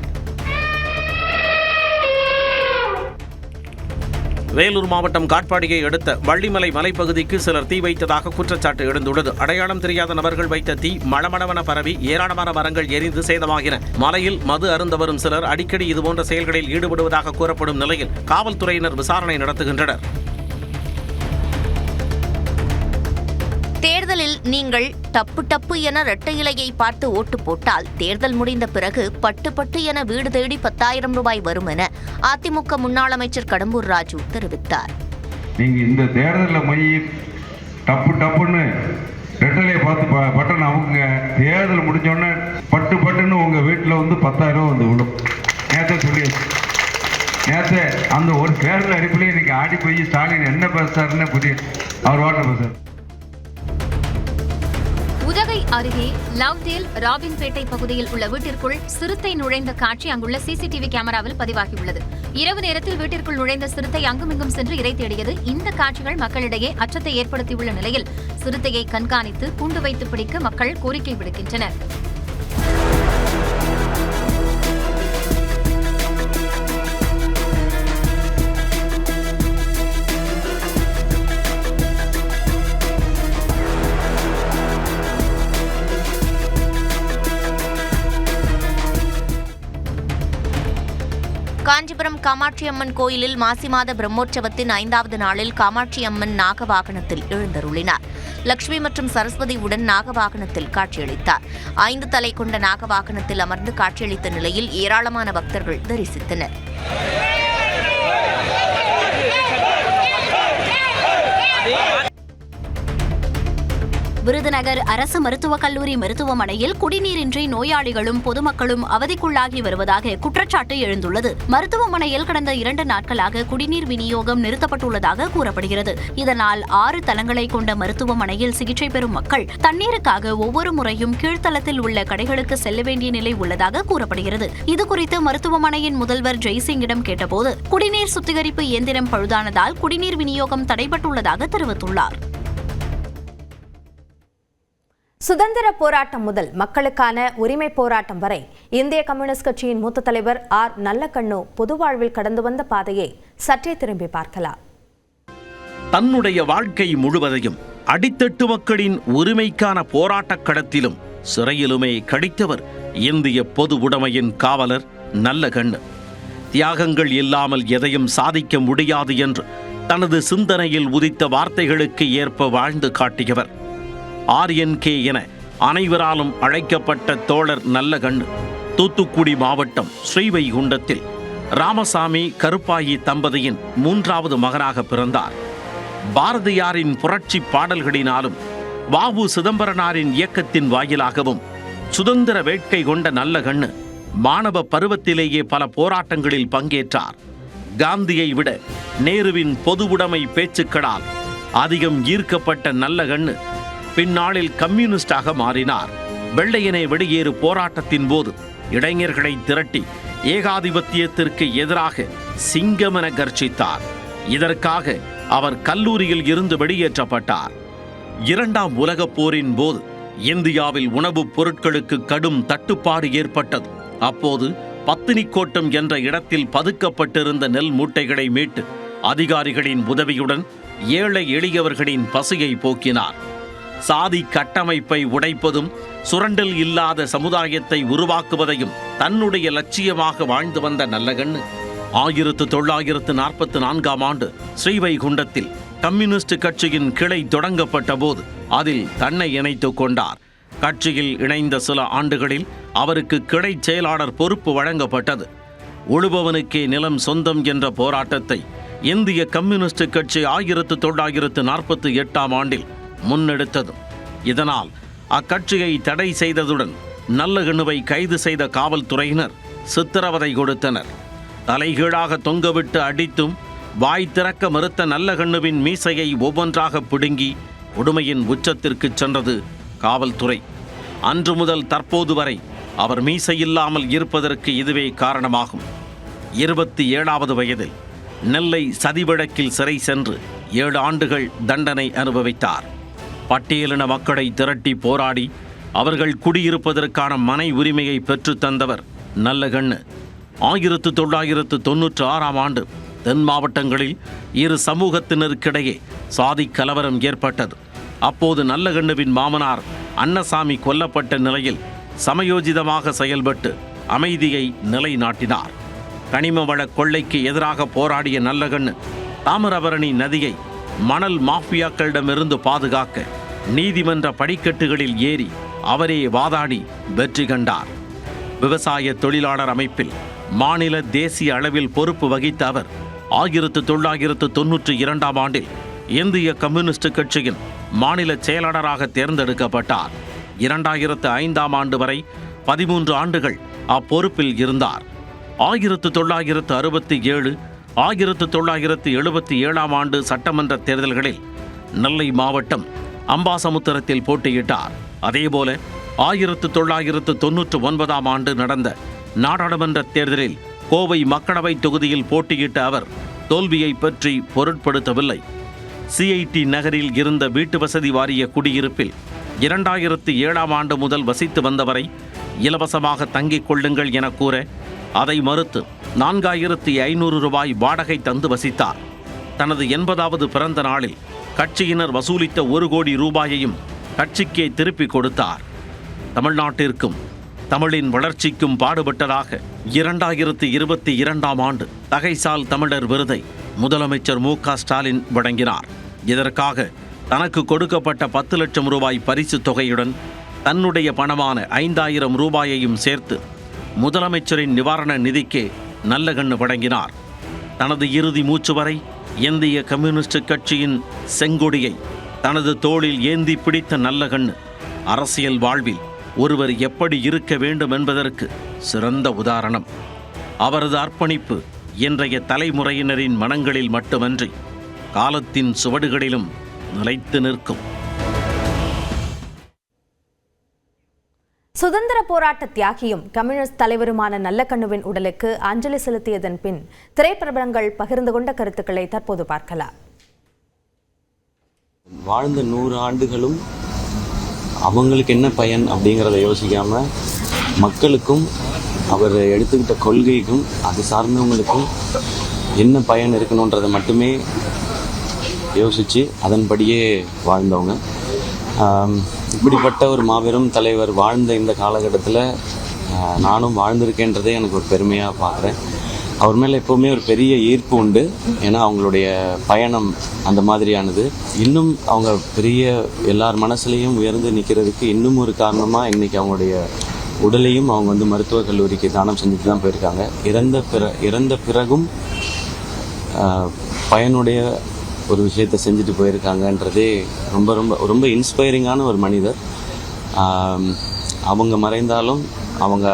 வேலூர் மாவட்டம் காட்பாடியை அடுத்த வள்ளிமலை மலைப்பகுதிக்கு சிலர் தீ வைத்ததாக குற்றச்சாட்டு எழுந்துள்ளது. அடையாளம் தெரியாத நபர்கள் வைத்த தீ மளமளவென பரவி ஏராளமான மரங்கள் எரிந்து சேதமாகின. மலையில் மது அருந்த வரும் சிலர் அடிக்கடி இதுபோன்ற செயல்களில் ஈடுபடுவதாக கூறப்படும் நிலையில் காவல்துறையினர் விசாரணை நடத்துகின்றனர். தேர்தலில் நீங்கள் டப்பு டப்பு என இரட்டை இலையை பார்த்து ஓட்டு போட்டால் தேர்தல் முடிந்த பிறகு பட்டு பட்டு என வீடு தேடி 10,000 ரூபாய் வரும் என அதிமுக முன்னாள் அமைச்சர் கடம்பூர் ராஜு தெரிவித்தார். நீங்க இந்த தேர்தலில் போய் டப்பு டப்புன்னு ரெட்டலையை பார்த்து பட்டன் அவங்க தேர்தல் முடிஞ்சோடனே பட்டு பட்டுன்னு உங்க வீட்டில் வந்து 10,000 வந்து விடும். நேற்று சொல்லியாச்சு. நேற்று அந்த ஒரு தேர்தல் அடிப்படையில் இன்னைக்கு ஆடி போய் ஸ்டாலின் என்ன பேசுறாருன்னு புரிய அவர் வாட்ட பேசுறாரு. உதகை அருகே லவ்டேல் ராபின்பேட்டை பகுதியில் உள்ள வீட்டிற்குள் சிறுத்தை நுழைந்த காட்சி அங்குள்ள சிசிடிவி கேமராவில் பதிவாகியுள்ளது. இரவு நேரத்தில் வீட்டிற்குள் நுழைந்த சிறுத்தை அங்குமிங்கும் சென்று இரை தேடியது. இந்த காட்சிகள் மக்களிடையே அச்சத்தை ஏற்படுத்தியுள்ள நிலையில் சிறுத்தையை கண்காணித்து கூண்டு வைத்து பிடிக்க மக்கள் கோரிக்கை விடுக்கின்றனர். காஞ்சிபுரம் காமாட்சி அம்மன் கோயிலில் மாசி மாத பிரம்மோற்சவத்தின் 5வது நாளில் காமாட்சி அம்மன் நாகவாகனத்தில் எழுந்தருளினார். லட்சுமி மற்றும் சரஸ்வதி உடன் நாகவாகனத்தில் காட்சியளித்தார். 5 தலை கொண்ட நாகவாகனத்தில் அமர்ந்து காட்சியளித்த நிலையில் ஏராளமான பக்தர்கள் தரிசித்தனர். விருதுநகர் அரசு மருத்துவக் கல்லூரி மருத்துவமனையில் குடிநீரின்றி நோயாளிகளும் பொதுமக்களும் அவதிக்குள்ளாகி வருவதாக குற்றச்சாட்டு எழுந்துள்ளது. மருத்துவமனையில் கடந்த 2 நாட்களாக குடிநீர் விநியோகம் நிறுத்தப்பட்டுள்ளதாக கூறப்படுகிறது. இதனால் 6 தளங்களை கொண்ட மருத்துவமனையில் சிகிச்சை பெறும் மக்கள் தண்ணீருக்காக ஒவ்வொரு முறையும் கீழ்த்தளத்தில் உள்ள கடைகளுக்கு செல்ல வேண்டிய நிலை உள்ளதாக கூறப்படுகிறது. இதுகுறித்து மருத்துவமனையின் முதல்வர் ஜெய்சிங்கிடம் கேட்டபோது குடிநீர் சுத்திகரிப்பு இயந்திரம் பழுதானதால் குடிநீர் விநியோகம் தடைபட்டுள்ளதாக தெரிவித்துள்ளார். சுதந்திர போராட்டம் முதல் மக்களுக்கான உரிமை போராட்டம் வரை இந்திய கம்யூனிஸ்ட் கட்சியின் மூத்த தலைவர் ஆர் நல்லக்கண்ணு பொது வாழ்வில் கடந்து வந்த பாதையை சற்றே திரும்பி பார்க்கலாம். தன்னுடைய வாழ்க்கை முழுவதையும் அடித்தட்டு மக்களின் உரிமைக்கான போராட்டக் களத்திலும் சிறையிலுமே கழித்தவர் இந்திய பொது உடைமையின் காவலர் நல்லக்கண்ணு. தியாகங்கள் இல்லாமல் எதையும் சாதிக்க முடியாது என்று தனது சிந்தனையில் உதித்த வார்த்தைகளுக்கு ஏற்ப வாழ்ந்து காட்டியவர். RNK என அனைவராலும் அழைக்கப்பட்ட தோழர் நல்லக்கண்ணு தூத்துக்குடி மாவட்டம் ஸ்ரீவைகுண்டத்தில் ராமசாமி கருப்பாயி தம்பதியின் 3வது மகனாக பிறந்தார். பாரதியாரின் புரட்சி பாடல்களினாலும் வ.உ. சிதம்பரனாரின் இயக்கத்தின் வாயிலாகவும் சுதந்திர வேட்கை கொண்ட நல்லக்கண்ணு மாணவ பருவத்திலேயே பல போராட்டங்களில் பங்கேற்றார். காந்தியை விட நேருவின் பொது உடைமை பேச்சுக்களால் அதிகம் ஈர்க்கப்பட்ட நல்லக்கண்ணு பின்னாளில் கம்யூனிஸ்டாக மாறினார். வெள்ளையனே வெளியேறு போராட்டத்தின் போது இளைஞர்களை திரட்டி ஏகாதிபத்தியத்திற்கு எதிராக சிங்கமென கர்ஜித்தார். இதற்காக அவர் கல்லூரியில் இருந்து வெளியேற்றப்பட்டார். 2ஆம் உலகப் போரின் போது இந்தியாவில் உணவுப் பொருட்களுக்கு கடும் தட்டுப்பாடு ஏற்பட்டது. அப்போது பத்தினிக்கோட்டம் என்ற இடத்தில் பதுக்கப்பட்டிருந்த நெல் மூட்டைகளை மீட்டு அதிகாரிகளின் உதவியுடன் ஏழை எளியவர்களின் பசியை போக்கினார். சாதி கட்டமைப்பை உடைப்பதும் சுரண்டல் இல்லாத சமுதாயத்தை உருவாக்குவதையும் தன்னுடைய லட்சியமாக வாழ்ந்து வந்த நல்லகண்ணு 1944ஆம் ஆண்டு ஸ்ரீவைகுண்டத்தில் கம்யூனிஸ்ட் கட்சியின் கிளை தொடங்கப்பட்ட போது அதில் தன்னை இணைத்துக் கொண்டார். கட்சியில் இணைந்த சில ஆண்டுகளில் அவருக்கு கிளை செயலாளர் பொறுப்பு வழங்கப்பட்டது. உழுபவனுக்கே நிலம் சொந்தம் என்ற போராட்டத்தை இந்திய கம்யூனிஸ்ட் கட்சி 1948ஆம் ஆண்டில் முன்னெடுத்ததும் இதனால் அக்கட்சியை தடை செய்ததுடன் நல்லகண்ணுவை கைது செய்த காவல்துறையினர் சித்திரவதை கொடுத்தனர். தலைகீழாக தொங்கவிட்டு அடித்தும் வாய் திறக்க மறுத்த நல்லகண்ணுவின் மீசையை ஒவ்வொன்றாக பிடுங்கி கொடுமையின் உச்சத்திற்கு சென்றது காவல்துறை. அன்று முதல் தற்போது வரை அவர் மீசையில்லாமல் இருப்பதற்கு இதுவே காரணமாகும். 27வது வயதில் நெல்லை சதிவழக்கில் சிறை சென்று 7 ஆண்டுகள் தண்டனை அனுபவித்தார். பட்டியலின மக்களை திரட்டி போராடி அவர்கள் குடியிருப்பதற்கான மனை உரிமையை பெற்று தந்தவர் நல்லகண்ணு. 1996ஆம் ஆண்டு தென் மாவட்டங்களில் இரு சமூகத்தினருக்கிடையே சாதி கலவரம் ஏற்பட்டது. அப்போது நல்லகண்ணுவின் மாமனார் அன்னசாமி கொல்லப்பட்ட நிலையில் சமயோஜிதமாக செயல்பட்டு அமைதியை நிலைநாட்டினார். கனிம வள கொள்ளைக்கு எதிராக போராடிய நல்லகண்ணு தாமிரபரணி நதியை மணல் மாஃபியாக்களிடமிருந்து பாதுகாக்க நீதிமன்ற படிக்கட்டுகளில் ஏறி அவரே வாதாடி வெற்றி கண்டார். விவசாய தொழிலாளர் அமைப்பில் மாநில தேசிய அளவில் பொறுப்பு வகித்த அவர் 1992ஆம் ஆண்டில் இந்திய கம்யூனிஸ்ட் கட்சியின் மாநில செயலாளராக தேர்ந்தெடுக்கப்பட்டார். 2005ஆம் ஆண்டு வரை 13 ஆண்டுகள் அப்பொறுப்பில் இருந்தார். 1967, 1977ஆம் ஆண்டு சட்டமன்ற தேர்தல்களில் நெல்லை மாவட்டம் அம்பாசமுத்திரத்தில் போட்டியிட்டார். அதேபோல 1999ஆம் ஆண்டு நடந்த நாடாளுமன்ற தேர்தலில் கோவை மக்களவை தொகுதியில் போட்டியிட்ட அவர் தோல்வியை பற்றி பொருட்படுத்தவில்லை. CIT நகரில் இருந்த வீட்டு வசதி வாரிய குடியிருப்பில் 2007ஆம் ஆண்டு முதல் வசித்து வந்தவரை இலவசமாக தங்கிக் கொள்ளுங்கள் என கூற அதை மறுத்து 4500 ரூபாய் வாடகை தந்து வசித்தார். தனது 80வது பிறந்த நாளில் கட்சியினர் வசூலித்த 1 கோடி ரூபாயையும் கட்சிக்கே திருப்பிக் கொடுத்தார். தமிழ்நாட்டிற்கும் தமிழின் வளர்ச்சிக்கும் பாடுபட்டதாக 2022ஆம் ஆண்டு தகைசால் தமிழர் விருதை முதலமைச்சர் மு.க. ஸ்டாலின் வழங்கினார். இதற்காக தனக்கு கொடுக்கப்பட்ட 10 லட்சம் ரூபாய் பரிசு தொகையுடன் தன்னுடைய பணமான 5000 ரூபாயையும் சேர்த்து முதலமைச்சரின் நிவாரண நிதிக்கே நல்லகண்ணு வழங்கினார். தனது இறுதி மூச்சு வரை இந்திய கம்யூனிஸ்ட் கட்சியின் செங்கொடியை தனது தோளில் ஏந்தி பிடித்த நல்லகண்ணு அரசியல் வாழ்வில் ஒருவர் எப்படி இருக்க வேண்டும் என்பதற்கு சிறந்த உதாரணம். அவரது அர்ப்பணிப்பு இன்றைய தலைமுறையினரின் மனங்களில் மட்டுமன்றி காலத்தின் சுவடுகளிலும் நிலைத்து நிற்கும். சுதந்திர போராட்ட தியாகியும் கம்யூனிஸ்ட் தலைவருமான நல்லகண்ணுவின் உடலுக்கு அஞ்சலி செலுத்தியதன் பின் திரைப்பிரபலங்கள் பகிர்ந்து கொண்ட கருத்துக்களை தற்போது பார்க்கலாம். வாழ்ந்த 100 ஆண்டுகளும் அவங்களுக்கு என்ன பயன் அப்படிங்கிறத யோசிக்காம மக்களுக்கும் அவர் எடுத்துக்கிட்ட கொள்கைக்கும் அது சார்ந்தவங்களுக்கும் என்ன பயன் இருக்கணுன்றதை மட்டுமே யோசித்து அதன்படியே வாழ்ந்தவங்க. இப்படிப்பட்ட ஒரு மாபெரும் தலைவர் வாழ்ந்த இந்த காலகட்டத்தில் நானும் வாழ்ந்திருக்கேன்றதே எனக்கு ஒரு பெருமையாக பார்க்குறேன். அவர் மேலே எப்போவுமே ஒரு பெரிய ஈர்ப்பு உண்டு. ஏன்னா அவங்களுடைய பயணம் அந்த மாதிரியானது. இன்னும் அவங்க பெரிய எல்லார் மனசுலையும் உயர்ந்து நிற்கிறதுக்கு இன்னும் ஒரு காரணமாக இன்றைக்கி அவங்களுடைய உடலையும் அவங்க வந்து மருத்துவக் கல்லூரிக்கு தானம் செஞ்சுட்டு தான் போயிருக்காங்க. இறந்த பிறகும் பயனுடைய ஒரு விஷயத்தை செஞ்சுட்டு போயிருக்காங்கன்றதே ரொம்ப ரொம்ப ரொம்ப இன்ஸ்பைரிங்கான ஒரு மனிதர். அவங்க மறைந்தாலும் அவங்க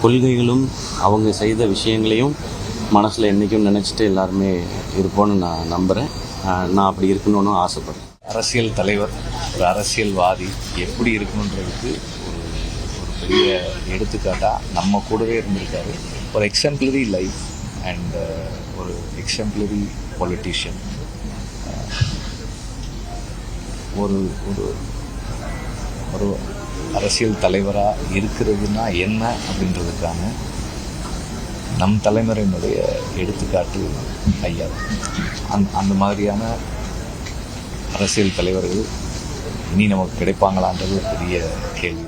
கொள்கைகளும் அவங்க செய்த விஷயங்களையும் மனசில் என்றைக்கும் நினச்சிட்டு எல்லாருமே இருப்போன்னு நான் நம்புகிறேன். நான் அப்படி இருக்கணும்னு ஆசைப்படுறேன். அரசியல் தலைவர், ஒரு அரசியல்வாதி எப்படி இருக்கணுன்றதுக்கு ஒரு பெரிய எடுத்துக்காட்டாக நம்ம கூடவே இருந்திருக்காரு. ஒரு எக்ஸாம்பிளரி லைஃப் அண்ட் ஒரு எக்ஸாம்பிளரி பொலிட்டிஷியன். ஒரு ஒரு ஒரு அரசியல் தலைவராக இருக்கிறதுனா என்ன அப்படின்றதுக்கான நம் தலைமுறையினுடைய எடுத்துக்காட்டு ஐயா. அந்த மாதிரியான அரசியல் தலைவர்கள் இனி நமக்கு கிடைப்பாங்களான்றது ஒரு பெரிய கேள்வி.